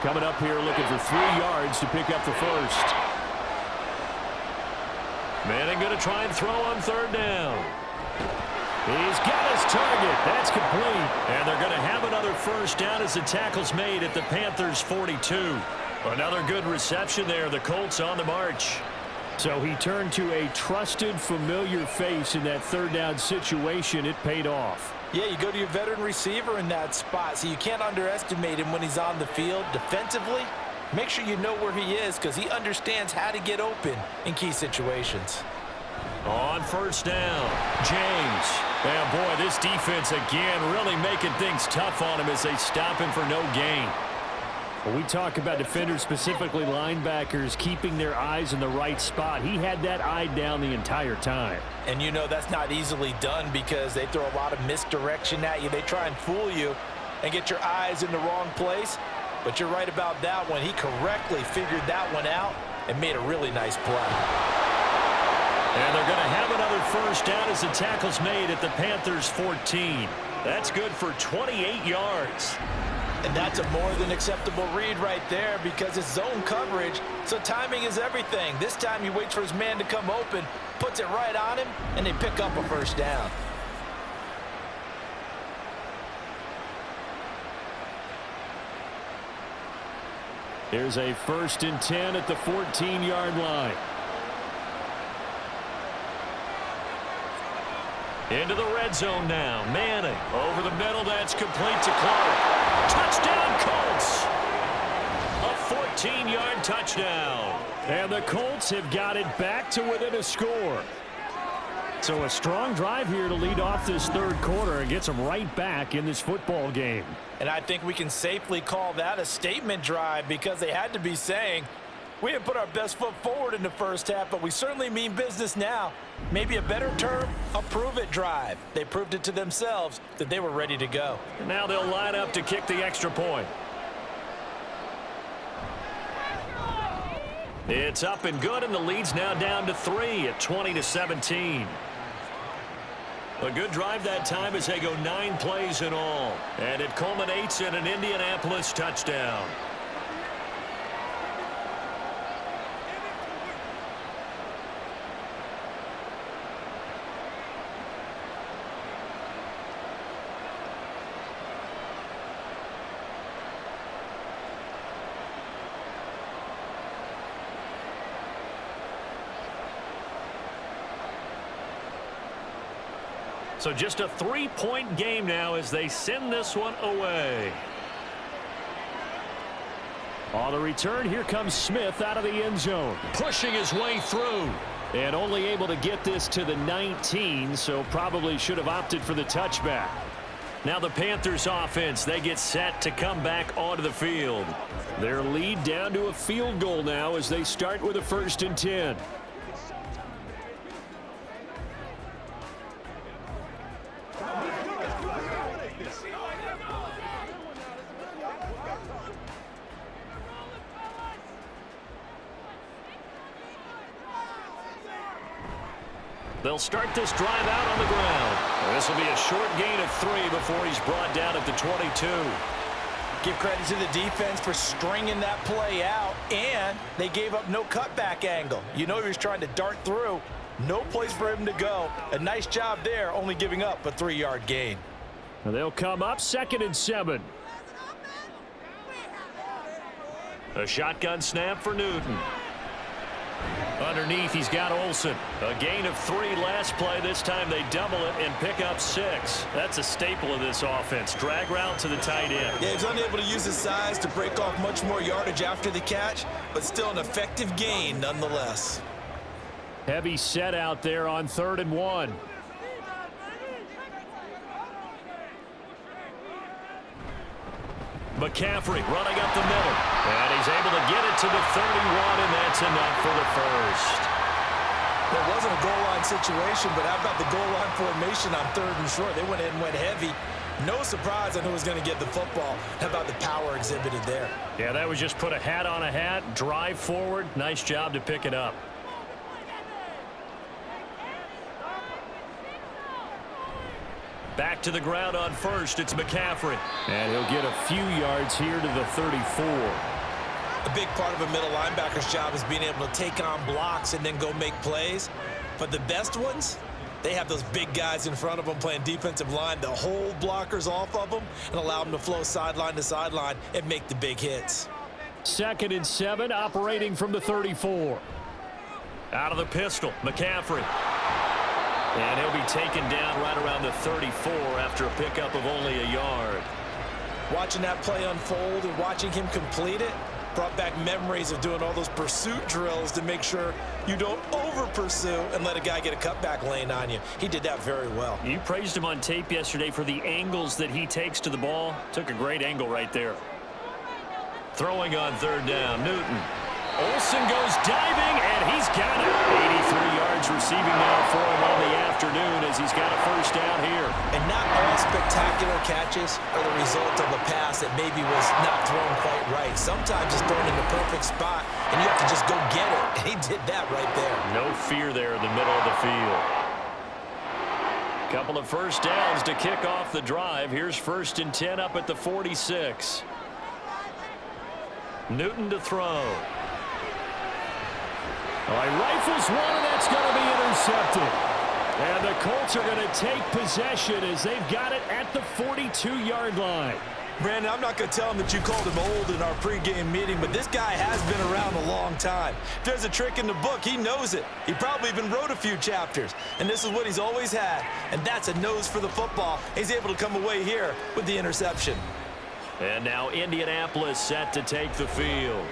Coming up here looking for 3 yards to pick up the first. Manning going to try and throw on 3rd down. He's got his target. That's complete. And they're going to have another first down as the tackle's made at the Panthers' 42. Another good reception there. The Colts on the march. So he turned to a trusted, familiar face in that 3rd down situation. It paid off. Yeah, you go to your veteran receiver in that spot, so you can't underestimate him when he's on the field. Defensively, make sure you know where he is because he understands how to get open in key situations. On 1st down, James. And boy, this defense again really making things tough on him as they stop him for no gain. When we talk about defenders, specifically linebackers, keeping their eyes in the right spot, he had that eye down the entire time. And you know that's not easily done because they throw a lot of misdirection at you. They try and fool you and get your eyes in the wrong place. But you're right about that one. He correctly figured that one out and made a really nice play. And they're going to have another first down as the tackle's made at the Panthers' 14. That's good for 28 yards. And that's a more than acceptable read right there because it's zone coverage, so timing is everything. This time he waits for his man to come open, puts it right on him, and they pick up a first down. Here's a 1st and 10 at the 14-yard line. Into the red zone now. Manning over the middle. That's complete to Clark. Touchdown, Colts. A 14-yard touchdown. And the Colts have got it back to within a score. So a strong drive here to lead off this 3rd quarter and gets them right back in this football game. And I think we can safely call that a statement drive because they had to be saying, we didn't put our best foot forward in the first half, but we certainly mean business now. Maybe a better term, a prove-it drive. They proved it to themselves that they were ready to go. Now they'll line up to kick the extra point. It's up and good, and the lead's now down to 3 at 20-17. A good drive that time as they go 9 plays in all. And it culminates in an Indianapolis touchdown. So just a 3-point game now as they send this one away. On the return, here comes Smith out of the end zone. Pushing his way through. And only able to get this to the 19, so probably should have opted for the touchback. Now the Panthers offense, they get set to come back onto the field. Their lead down to a field goal now as they start with a 1st and 10. They'll start this drive out on the ground. This will be a short gain of 3 before he's brought down at the 22. Give credit to the defense for stringing that play out, and they gave up no cutback angle. You know he was trying to dart through. No place for him to go. A nice job there, only giving up a 3-yard gain. And they'll come up 2nd and 7. A shotgun snap for Newton. Underneath, he's got Olsen. A gain of 3 last play. This time they double it and pick up 6. That's a staple of this offense. Drag route to the tight end. Yeah, he's unable to use his size to break off much more yardage after the catch, but still an effective gain nonetheless. Heavy set out there on 3rd and 1. McCaffrey running up the middle. And he's able to get it to the 31, and that's enough for the first. It wasn't a goal line situation, but how about the goal line formation on 3rd and short? They went in and went heavy. No surprise on who was going to get the football. How about the power exhibited there? Yeah, that was just put a hat on a hat, drive forward. Nice job to pick it up. Back to the ground on 1st. It's McCaffrey. And he'll get a few yards here to the 34. A big part of a middle linebacker's job is being able to take on blocks and then go make plays. But the best ones, they have those big guys in front of them playing defensive line to hold blockers off of them and allow them to flow sideline to sideline and make the big hits. 2nd and 7, operating from the 34. Out of the pistol, McCaffrey. And he'll be taken down right around the 34 after a pickup of only a yard. Watching that play unfold and watching him complete it brought back memories of doing all those pursuit drills to make sure you don't over-pursue and let a guy get a cutback lane on you. He did that very well. You praised him on tape yesterday for the angles that he takes to the ball. Took a great angle right there. Throwing on 3rd down, Newton. Olsen goes diving, and he's got it. 83 yards receiving now for him on the afternoon as he's got a 1st down here. And not all spectacular catches are the result of a pass that maybe was not thrown quite right. Sometimes it's thrown in the perfect spot, and you have to just go get it. And he did that right there. No fear there in the middle of the field. Couple of 1st downs to kick off the drive. Here's 1st and 10 up at the 46. Newton to throw. He rifles one, and that's going to be intercepted. And the Colts are going to take possession as they've got it at the 42-yard line. Brandon, I'm not going to tell him that you called him old in our pregame meeting, but this guy has been around a long time. If there's a trick in the book, he knows it. He probably even wrote a few chapters, and this is what he's always had, and that's a nose for the football. He's able to come away here with the interception. And now Indianapolis set to take the field.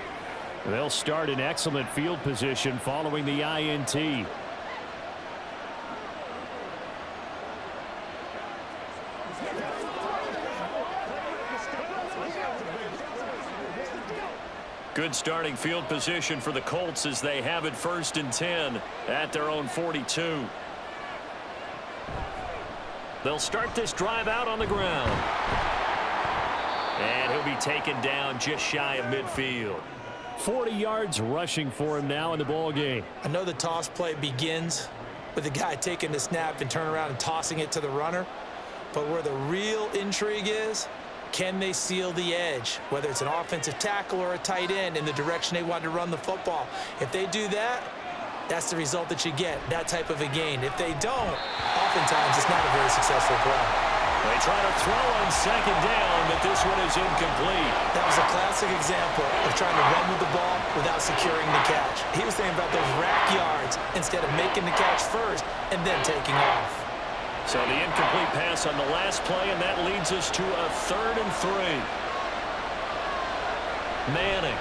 They'll start in excellent field position following the INT. Good starting field position for the Colts as they have it 1st and 10 at their own 42. They'll start this drive out on the ground. And he'll be taken down just shy of midfield. 40 yards rushing for him now in the ball game. I know the toss play begins with the guy taking the snap and turning around and tossing it to the runner. But where the real intrigue is, can they seal the edge, whether it's an offensive tackle or a tight end, in the direction they want to run the football? If they do that, that's the result that you get, that type of a gain. If they don't, oftentimes it's not a very successful play. They try to throw on second down, but this one is incomplete. That was a classic example of trying to run with the ball without securing the catch. He was thinking about those rack yards instead of making the catch first and then taking off. So the incomplete pass on the last play, and that leads us to a 3rd and 3. Manning.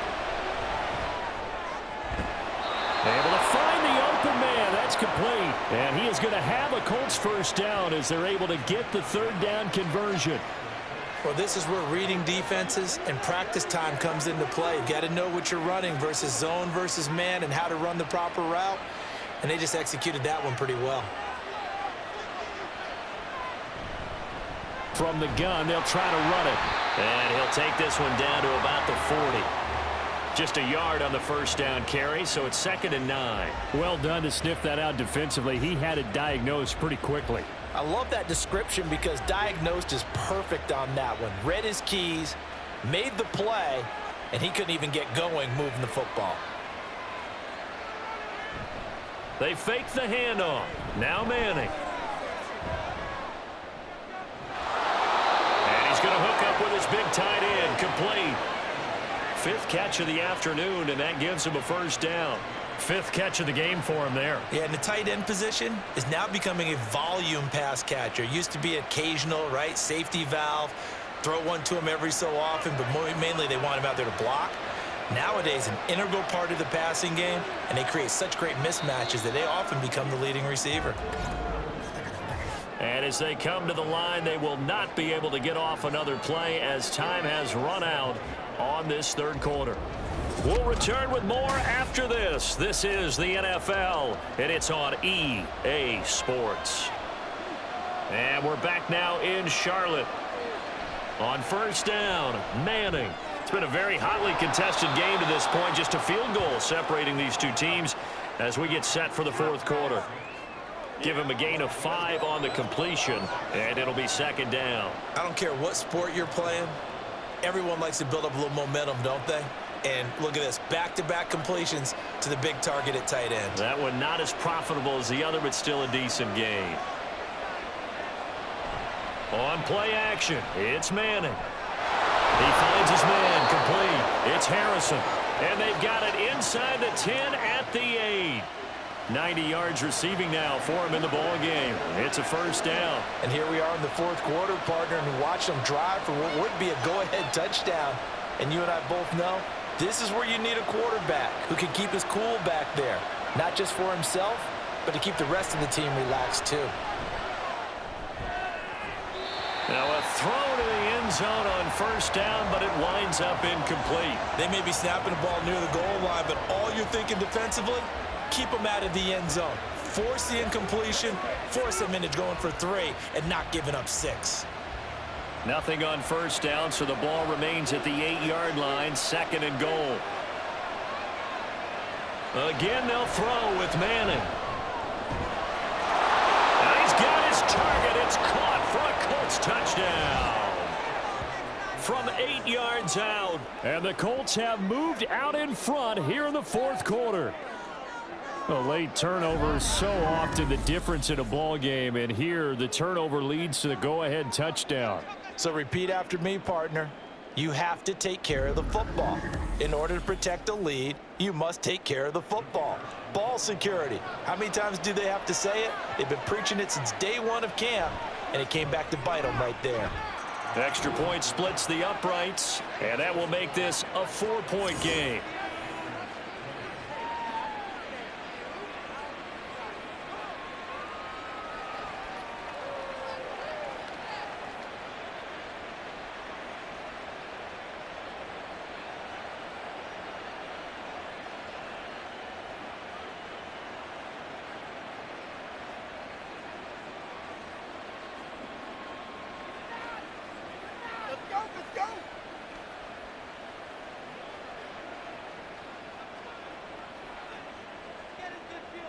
Able to find the open man. That's complete. And he is going to have a Colts first down as they're able to get the 3rd down conversion. Well, this is where reading defenses and practice time comes into play. You've got to know what you're running versus zone versus man and how to run the proper route. And they just executed that one pretty well. From the gun, they'll try to run it. And he'll take this one down to about the 40. Just a yard on the first down carry, so it's 2nd and 9. Well done to sniff that out defensively. He had it diagnosed pretty quickly. I love that description because diagnosed is perfect on that one. Read his keys, made the play, and he couldn't even get going moving the football. They fake the handoff. Now Manning. And he's going to hook up with his big tight end. Complete. 5th catch of the afternoon, and that gives him a first down. 5th catch of the game for him there. Yeah, and the tight end position is now becoming a volume pass catcher. Used to be occasional, right? Safety valve. Throw one to him every so often, but mainly they want him out there to block. Nowadays, an integral part of the passing game, and they create such great mismatches that they often become the leading receiver. And as they come to the line, they will not be able to get off another play as time has run out on this 3rd quarter. We'll return with more after this. This is the NFL, and it's on EA Sports. And we're back now in Charlotte. On first down, Manning. It's been a very hotly contested game to this point. Just a field goal separating these two teams as we get set for the 4th quarter. Give him a gain of 5 on the completion, and it'll be 2nd down. I don't care what sport you're playing. Everyone likes to build up a little momentum, don't they? And look at this, back-to-back completions to the big target at tight end. That one not as profitable as the other, but still a decent gain. On play action, it's Manning. He finds his man, complete. It's Harrison. And they've got it inside the 10 at the 8. 90 yards receiving now for him in the ball game. It's a first down. And here we are in the 4th quarter, partner, and watch them drive for what would be a go-ahead touchdown. And you and I both know this is where you need a quarterback who can keep his cool back there, not just for himself, but to keep the rest of the team relaxed too. Now a throw to the end zone on first down, but it winds up incomplete. They may be snapping the ball near the goal line, but all you're thinking defensively, keep them out of the end zone. Force the incompletion, force them into going for 3 and not giving up 6. Nothing on first down, so the ball remains at the 8-yard line, 2nd and goal. Again, they'll throw with Manning. And he's got his target. It's caught for a Colts touchdown. From 8 yards out. And the Colts have moved out in front here in the 4th quarter. A late turnover is so often the difference in a ball game, and here the turnover leads to the go-ahead touchdown. So repeat after me, partner. You have to take care of the football. In order to protect a lead, you must take care of the football. Ball security. How many times do they have to say it? They've been preaching it since day 1 of camp, and it came back to bite them right there. Extra point splits the uprights, and that will make this a 4-point game.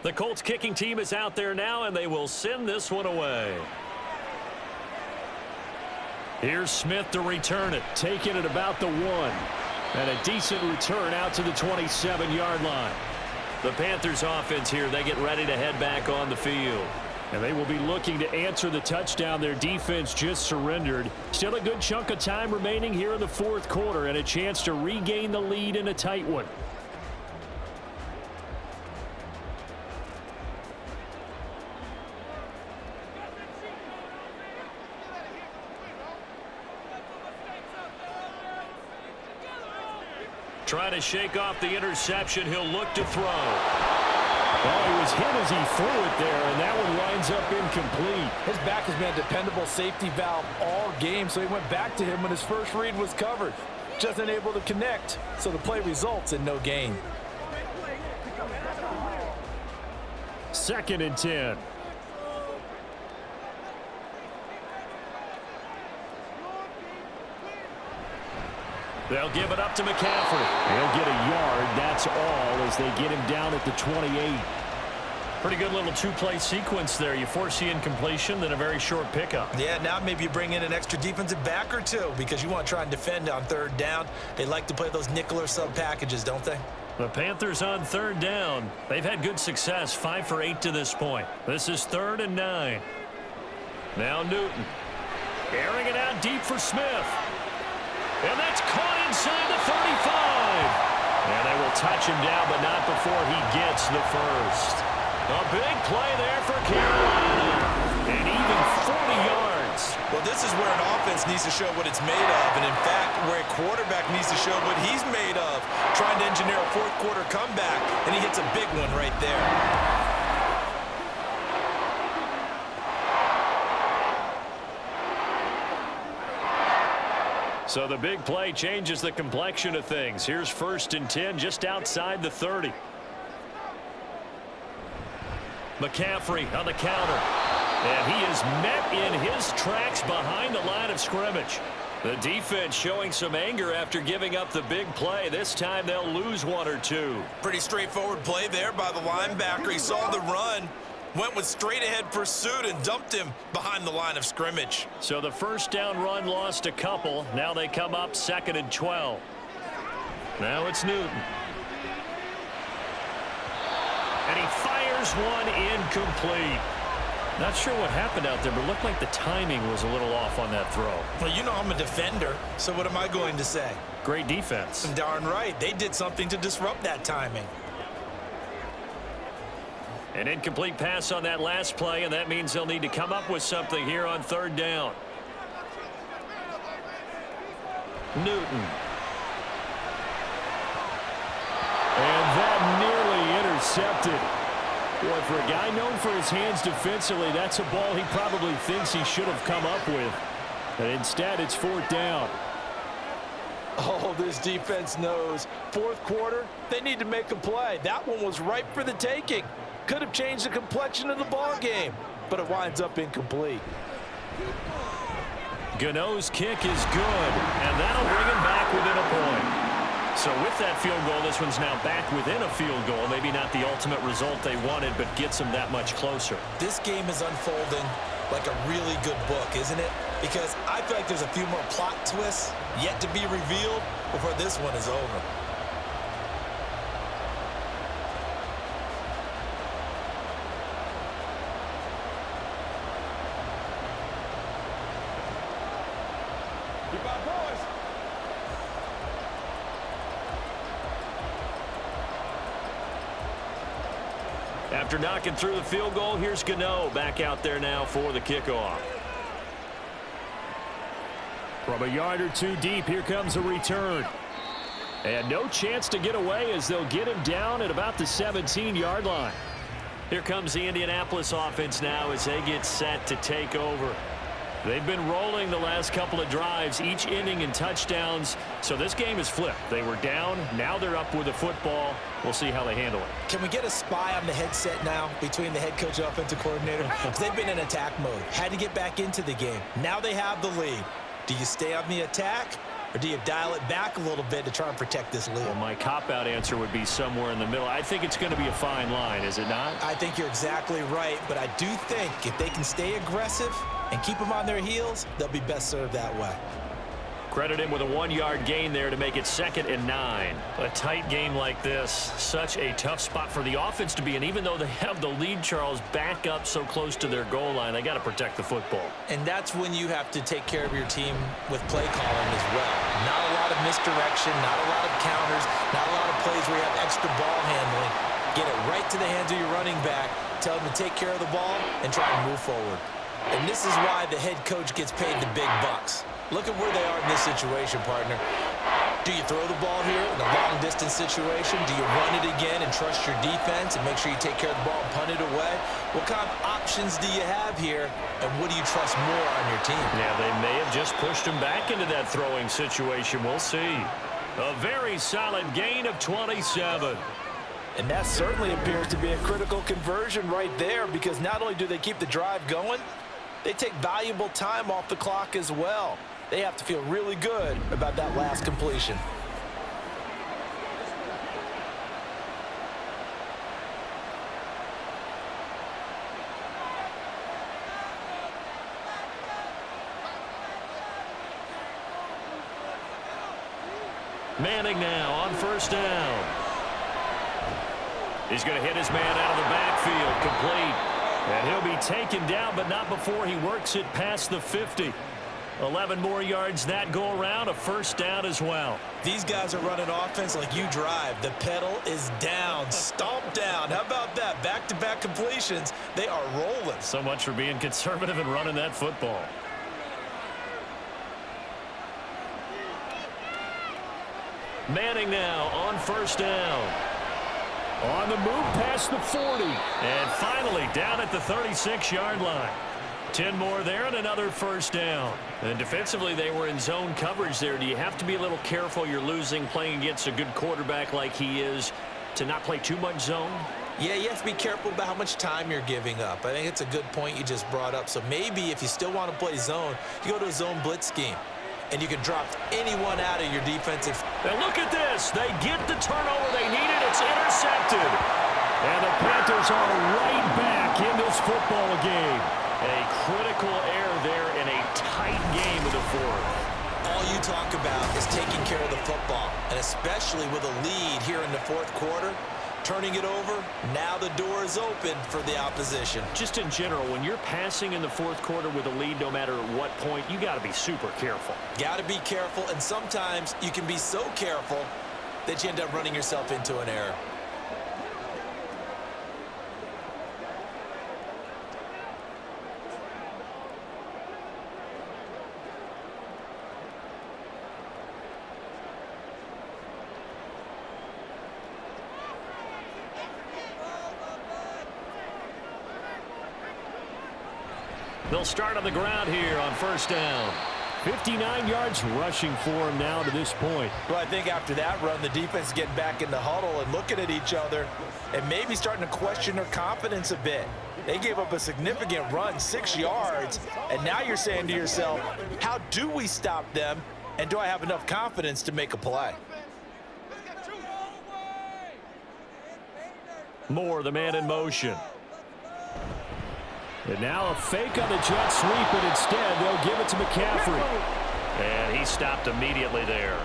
The Colts kicking team is out there now, and they will send this one away. Here's Smith to return it. Taking it about the 1. And a decent return out to the 27-yard line. The Panthers offense here, they get ready to head back on the field. And they will be looking to answer the touchdown their defense just surrendered. Still a good chunk of time remaining here in the fourth quarter and a chance to regain the lead in a tight one. Trying to shake off the interception. He'll look to throw. Well, he was hit as he threw it there, and that one winds up incomplete. His back has been a dependable safety valve all game, so he went back to him when his first read was covered. Just unable to connect, so the play results in no gain. 2nd and 10. They'll give it up to McCaffrey. He'll get a yard, that's all, as they get him down at the 28. Pretty good little two-play sequence there. You force the incompletion, then a very short pickup. Yeah, now maybe you bring in an extra defensive back or two because you want to try and defend on 3rd down. They like to play those nickel or sub packages, don't they? The Panthers on 3rd down. They've had good success, 5 for 8 to this point. This is 3rd and 9. Now Newton. Airing it out deep for Smith. And that's caught inside the 35. And they will touch him down, but not before he gets the first. A big play there for Carolina. And even 40 yards. Well, this is where an offense needs to show what it's made of. And, in fact, where a quarterback needs to show what he's made of. Trying to engineer a fourth-quarter comeback, and he hits a big one right there. So the big play changes the complexion of things. Here's 1st and 10 just outside the 30. McCaffrey on the counter. And he is met in his tracks behind the line of scrimmage. The defense showing some anger after giving up the big play. This time they'll lose 1 or 2. Pretty straightforward play there by the linebacker. He saw the run, went with straight-ahead pursuit, and dumped him behind the line of scrimmage. So the 1st down run lost a couple. Now they come up 2nd and 12. Now it's Newton. And he fires one incomplete. Not sure what happened out there, but it looked like the timing was a little off on that throw. Well, you know I'm a defender, so what am I going to say? Great defense. Darn right. They did something to disrupt that timing. An incomplete pass on that last play, and that means they'll need to come up with something here on 3rd down. Newton. And that nearly intercepted. Boy, for a guy known for his hands defensively, that's a ball he probably thinks he should have come up with. But instead, it's 4th down. Oh, this defense knows. 4th quarter, they need to make a play. That one was ripe for the taking. Could have changed the complexion of the ball game, but it winds up incomplete. Gano's kick is good, and that'll bring him back within a point. So with that field goal, this one's now back within a field goal. Maybe not the ultimate result they wanted, but gets them that much closer. This game is unfolding like a really good book, isn't it? Because I feel like there's a few more plot twists yet to be revealed before this one is over. After knocking through the field goal, here's Gano back out there now for the kickoff. From a yard or two deep, here comes a return. And no chance to get away as they'll get him down at about the 17-yard line. Here comes the Indianapolis offense now as they get set to take over. They've been rolling the last couple of drives, each inning in touchdowns. So this game is flipped. They were down. Now they're up with the football. We'll see how they handle it. Can we get a spy on the headset now between the head coach and offensive coordinator? Because they've been in attack mode. Had to get back into the game. Now they have the lead. Do you stay on the attack, or do you dial it back a little bit to try and protect this lead? Well, my cop-out answer would be somewhere in the middle. I think it's going to be a fine line, is it not? I think you're exactly right, but I do think if they can stay aggressive and keep them on their heels, they'll be best served that way. Credit him with a 1-yard gain there to make it 2nd and 9. A tight game like this, such a tough spot for the offense to be in. Even though they have the lead, Charles, back up so close to their goal line, they got to protect the football. And that's when you have to take care of your team with play calling as well. Not a lot of misdirection, not a lot of counters, not a lot of plays where you have extra ball handling. Get it right to the hands of your running back, tell them to take care of the ball, and try and move forward. And this is why the head coach gets paid the big bucks. Look at where they are in this situation, partner. Do you throw the ball here in a long-distance situation? Do you run it again and trust your defense and make sure you take care of the ball and punt it away? What kind of options do you have here, and what do you trust more on your team? Yeah, they may have just pushed him back into that throwing situation. We'll see. A very solid gain of 27. And that certainly appears to be a critical conversion right there, because not only do they keep the drive going, they take valuable time off the clock as well. They have to feel really good about that last completion. Manning now on 1st down. He's going to hit his man out of the backfield, complete. And he'll be taken down, but not before he works it past the 50. 11 more yards that go around, a 1st down as well. These guys are running offense like you drive. The pedal is down, stomp down. How about that? Back-to-back completions. They are rolling. So much for being conservative and running that football. Manning now on 1st down. On the move past the 40. And finally down at the 36-yard line. 10 more there and another 1st down. And defensively, they were in zone coverage there. Do you have to be a little careful? You're losing, playing against a good quarterback like he is, to not play too much zone? Yeah, you have to be careful about how much time you're giving up. I think it's a good point you just brought up. So maybe if you still want to play zone, you go to a zone blitz scheme, and you can drop anyone out of your defensive. And look at this. They get the turnover they needed. It's intercepted. And the Panthers are right back in this football game. A critical error there in a tight game of the 4th. All you talk about is taking care of the football, and especially with a lead here in the 4th quarter, turning it over, now the door is open for the opposition. Just in general, when you're passing in the 4th quarter with a lead, no matter at what point, you got to be super careful. Got to be careful, and sometimes you can be so careful that you end up running yourself into an error. They'll start on the ground here on 1st down. 59 yards rushing for him now to this point. Well, I think after that run, the defense is getting back in the huddle and looking at each other and maybe starting to question their confidence a bit. They gave up a significant run, 6 yards, and now you're saying to yourself, how do we stop them, and do I have enough confidence to make a play? Moore, the man in motion. And now a fake on the jet sweep, and instead they'll give it to McCaffrey. And he stopped immediately there.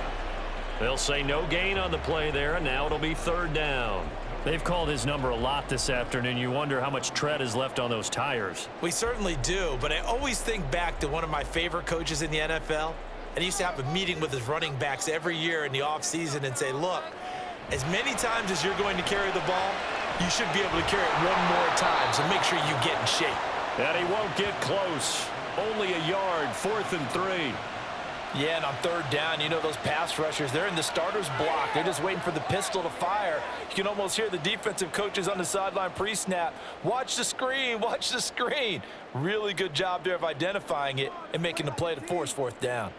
They'll say no gain on the play there, and now it'll be 3rd down. They've called his number a lot this afternoon. You wonder how much tread is left on those tires. We certainly do, but I always think back to one of my favorite coaches in the NFL. And he used to have a meeting with his running backs every year in the offseason and say, look, as many times as you're going to carry the ball, you should be able to carry it one more time, so make sure you get in shape. And he won't get close. Only a yard, 4th and 3. Yeah, and on 3rd down, you know those pass rushers, they're in the starter's block. They're just waiting for the pistol to fire. You can almost hear the defensive coaches on the sideline pre-snap. Watch the screen, watch the screen. Really good job there of identifying it and making the play to force 4th down.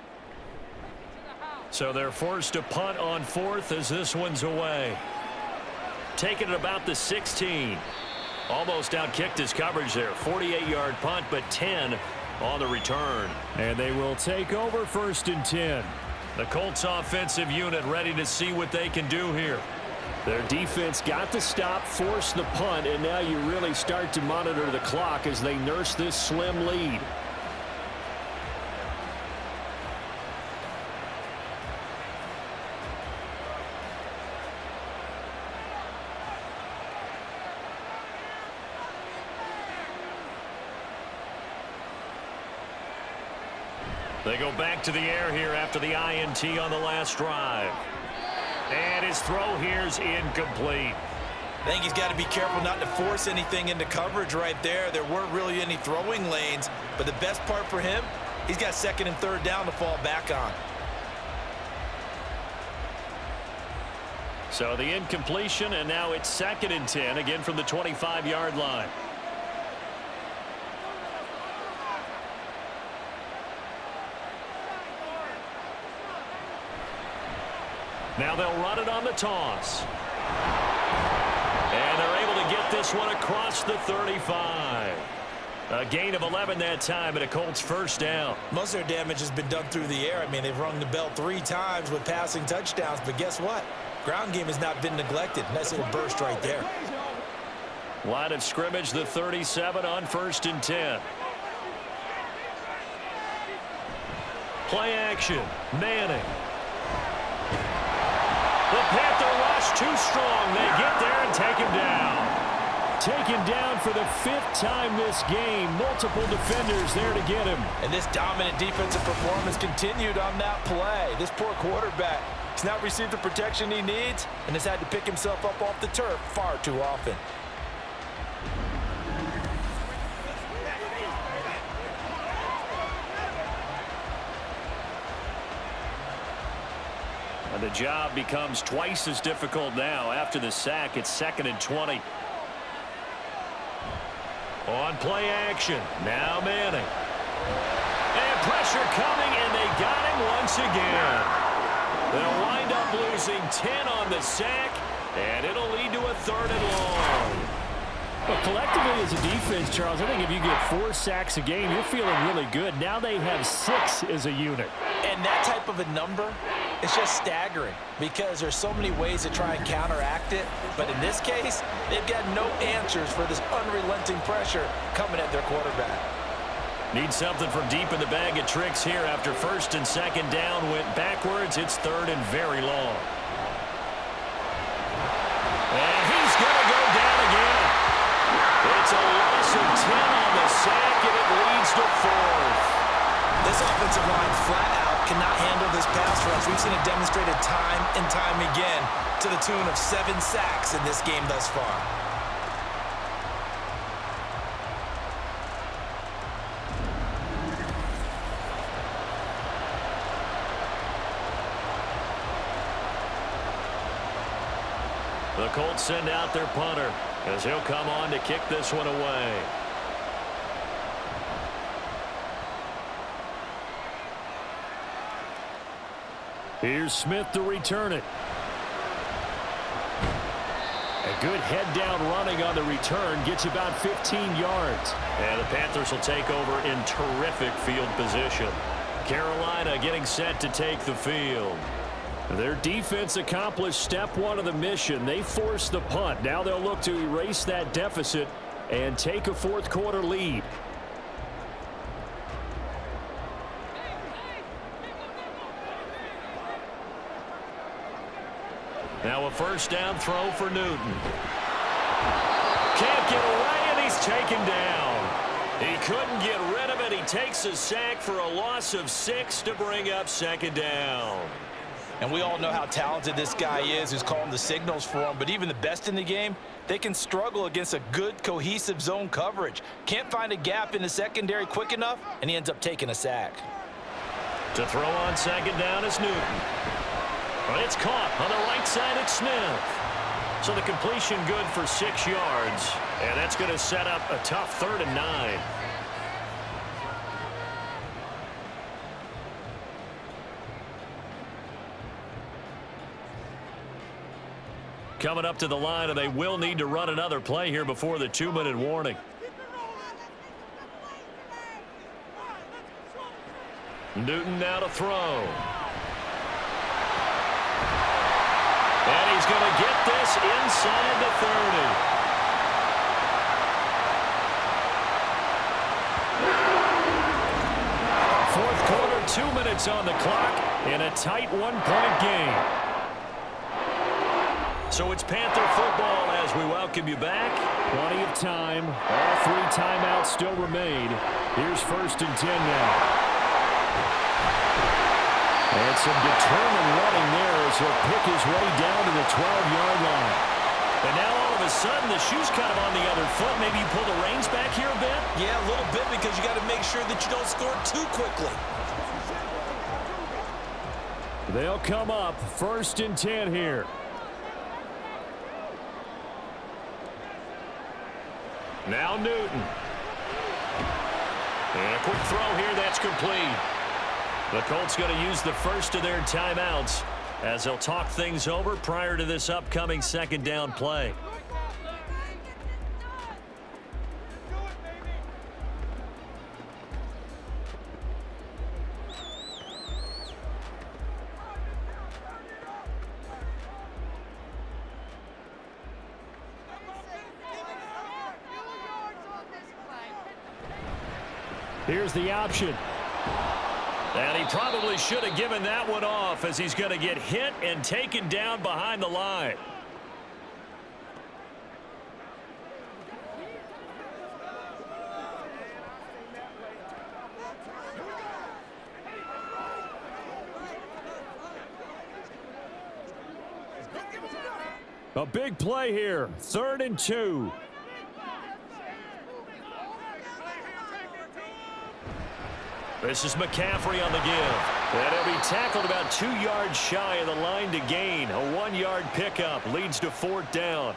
So they're forced to punt on 4th as this one's away. Taking it about the 16. Almost outkicked his coverage there. 48-yard punt, but 10 on the return. And they will take over 1st and 10. The Colts offensive unit ready to see what they can do here. Their defense got the stop, forced the punt, and now you really start to monitor the clock as they nurse this slim lead. They go back to the air here after the INT on the last drive. And his throw here's incomplete. I think he's got to be careful not to force anything into coverage right there. There weren't really any throwing lanes, but the best part for him, he's got 2nd and 3rd down to fall back on. So the incompletion, and now it's 2nd and 10, again from the 25-yard line. Now they'll run it on the toss. And they're able to get this one across the 35. A gain of 11 that time, and a Colts 1st down. Most of their damage has been done through the air. I mean, they've rung the bell 3 times with passing touchdowns, but guess what? Ground game has not been neglected. Nice little burst right there. Line of scrimmage, the 37 on 1st and 10. Play action. Manning. The Panther rush too strong. They get there and take him down. Taken down for the 5th time this game. Multiple defenders there to get him. And this dominant defensive performance continued on that play. This poor quarterback has not received the protection he needs and has had to pick himself up off the turf far too often. And the job becomes twice as difficult now. After the sack, it's 2nd and 20. On play action, now Manning. And pressure coming, and they got him once again. They'll wind up losing 10 on the sack, and it'll lead to a 3rd and long. But collectively as a defense, Charles, I think if you get 4 sacks a game, you're feeling really good. Now they have 6 as a unit. And that type of a number, it's just staggering because there's so many ways to try and counteract it. But in this case, they've got no answers for this unrelenting pressure coming at their quarterback. Need something from deep in the bag of tricks here after 1st and 2nd down went backwards. It's 3rd and very long. And he's going to go down again. It's a loss of 10 on the sack, and it leads to 4th. This offensive line flat out cannot handle this pass rush. We've seen it demonstrated time and time again to the tune of 7 sacks in this game thus far. The Colts send out their punter as he'll come on to kick this one away. Here's Smith to return it. A good head-down running on the return. Gets about 15 yards. And the Panthers will take over in terrific field position. Carolina getting set to take the field. Their defense accomplished step 1 of the mission. They forced the punt. Now they'll look to erase that deficit and take a 4th quarter lead. Now a 1st down throw for Newton. Can't get away, and he's taken down. He couldn't get rid of it. He takes a sack for a loss of 6 to bring up 2nd down. And we all know how talented this guy is who's calling the signals for him. But even the best in the game, they can struggle against a good, cohesive zone coverage. Can't find a gap in the secondary quick enough, and he ends up taking a sack. To throw on 2nd down is Newton. But it's caught on the right side at Smith. So the completion good for 6 yards. And that's going to set up a tough 3rd and 9. Coming up to the line, and they will need to run another play here before the 2-minute warning. Newton now to throw. And he's going to get this inside the 30. Fourth quarter, 2 minutes on the clock in a tight one-point game. So it's Panther football as we welcome you back. Plenty of time. All 3 timeouts still remain. Here's 1st and 10 now. And some determined running there as he'll pick his way down to the 12-yard line. And now all of a sudden the shoe's kind of on the other foot. Maybe you pull the reins back here a bit? Yeah, a little bit because you got to make sure that you don't score too quickly. They'll come up 1st and 10 here. Now Newton. And a quick throw here that's complete. The Colts going to use the first of their timeouts as they'll talk things over prior to this upcoming 2nd down play. Here's the option. And he probably should have given that one off as he's going to get hit and taken down behind the line. A big play here. 3rd and 2. This is McCaffrey on the give. And he'll be tackled about 2 yards shy of the line to gain. A 1-yard pickup leads to 4th down.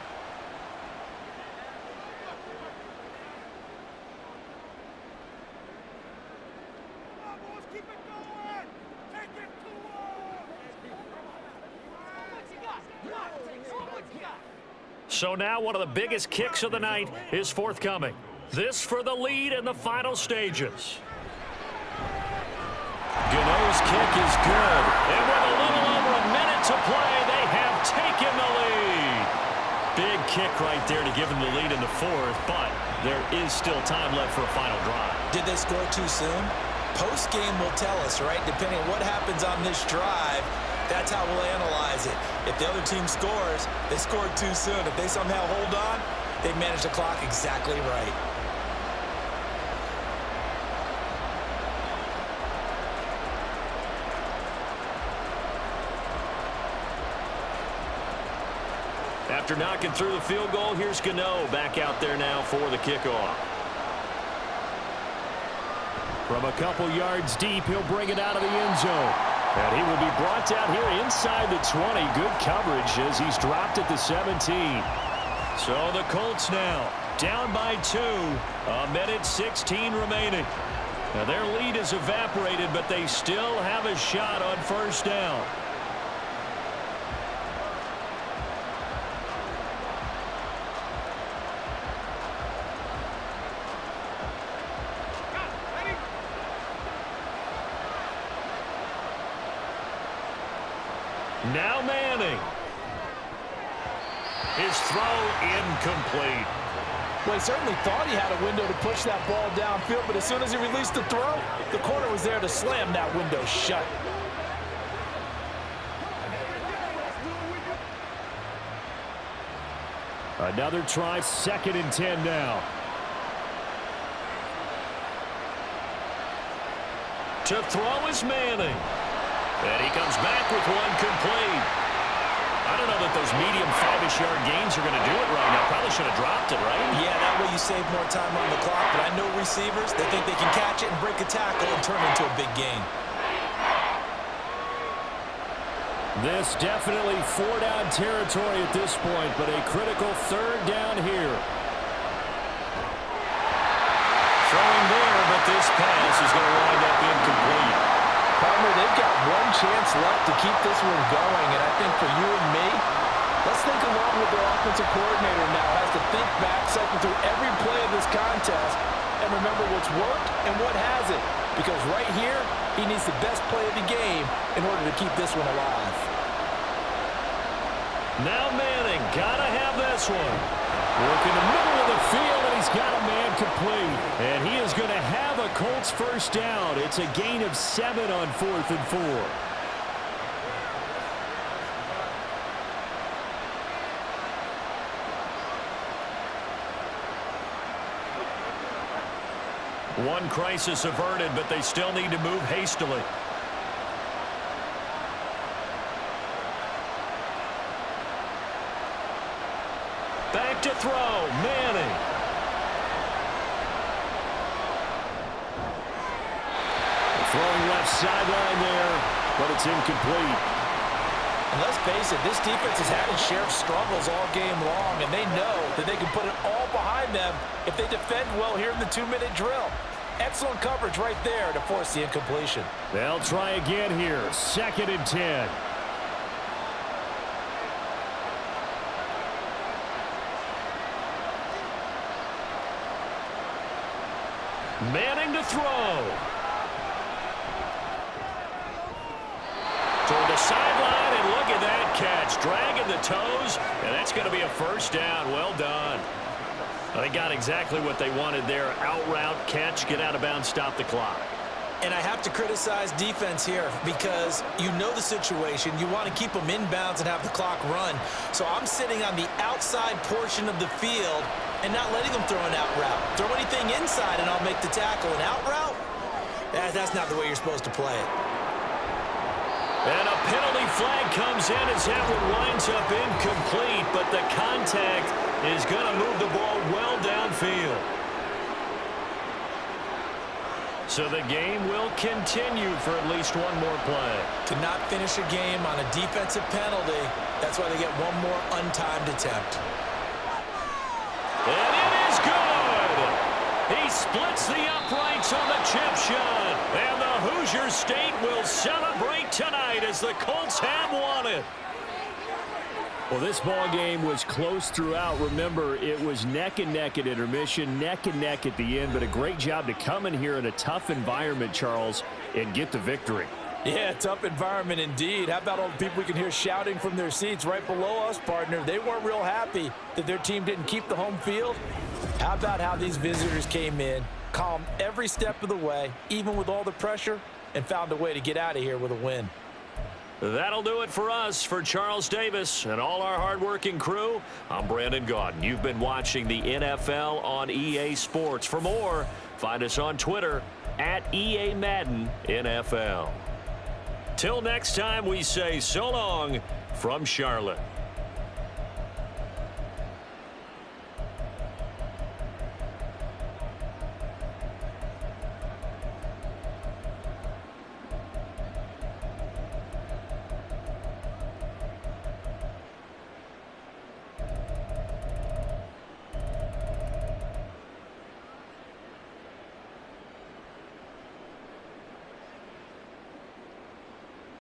So now one of the biggest kicks of the night is forthcoming. This for the lead in the final stages. Gano's kick is good. And with a little over a minute to play, they have taken the lead. Big kick right there to give them the lead in the 4th, but there is still time left for a final drive. Did they score too soon? Post-game will tell us, right? Depending on what happens on this drive, that's how we'll analyze it. If the other team scores, they scored too soon. If they somehow hold on, they manage the clock exactly right. After knocking through the field goal, here's Gano back out there now for the kickoff. From a couple yards deep, he'll bring it out of the end zone. And he will be brought down here inside the 20. Good coverage as he's dropped at the 17. So the Colts now down by 2. 1:16 remaining. Now their lead is evaporated, but they still have a shot on 1st down. Now Manning. His throw incomplete. Well, he certainly thought he had a window to push that ball downfield, but as soon as he released the throw, the corner was there to slam that window shut. Another try, 2nd and 10 now. To throw is Manning. And he comes back with one complete. I don't know that those medium 5-ish yard gains are going to do it right now. Probably should have dropped it, right? Yeah, that way you save more time on the clock. But I know receivers, they think they can catch it and break a tackle and turn it into a big gain. This definitely 4-down territory at this point, but a critical 3rd down here. Throwing there, but this pass is going to wind up incomplete. Partner, they've got one chance left to keep this one going, and I think for you and me, let's think along with their offensive coordinator now. Has to think back, cycle through every play of this contest, and remember what's worked and what hasn't. Because right here, He needs the best play of the game in order to keep this one alive. Now Manning, gotta have this one. Working the middle of the field, and he's got a man complete. And he is going to have a Colts first down. It's a gain of 7 on 4th and 4. One crisis averted, but they still need to move hastily. Back to throw, Manning. Throwing left sideline there, but it's incomplete. And let's face it, this defense has had its share of struggles all game long, and they know that they can put it all behind them if they defend well here in the 2-minute drill. Excellent coverage right there to force the incompletion. They'll try again here, 2nd and 10. Manning to throw. Toward the sideline, and look at that catch. Dragging the toes, and that's going to be a first down. Well done. They got exactly what they wanted there. Out route, catch, get out of bounds, stop the clock. And I have to criticize defense here because you know the situation. You want to keep them in bounds and have the clock run. So I'm sitting on the outside portion of the field and not letting them throw an out route. Throw anything inside and I'll make the tackle. An out route? That's not the way you're supposed to play it. And a penalty flag comes in as that one winds up incomplete, but the contact is going to move the ball well downfield. So the game will continue for at least one more play. To not finish a game on a defensive penalty, that's why they get one more untimed attempt. And it is good! He splits the uprights on the chip shot. And the Hoosier State will celebrate tonight as the Colts have won it. Well, this ball game was close throughout. Remember, it was neck and neck at intermission, neck and neck at the end, but a great job to come in here in a tough environment, Charles, and get the victory. Yeah, tough environment indeed. How about all the people we can hear shouting from their seats right below us, partner? They weren't real happy that their team didn't keep the home field. How about how these visitors came in, calm every step of the way, even with all the pressure, and found a way to get out of here with a win. That'll do it for us. For Charles Davis and all our hardworking crew, I'm Brandon Gaudin. You've been watching the NFL on EA Sports. For more, find us on Twitter at EA Madden NFL. Till next time, we say so long from Charlotte.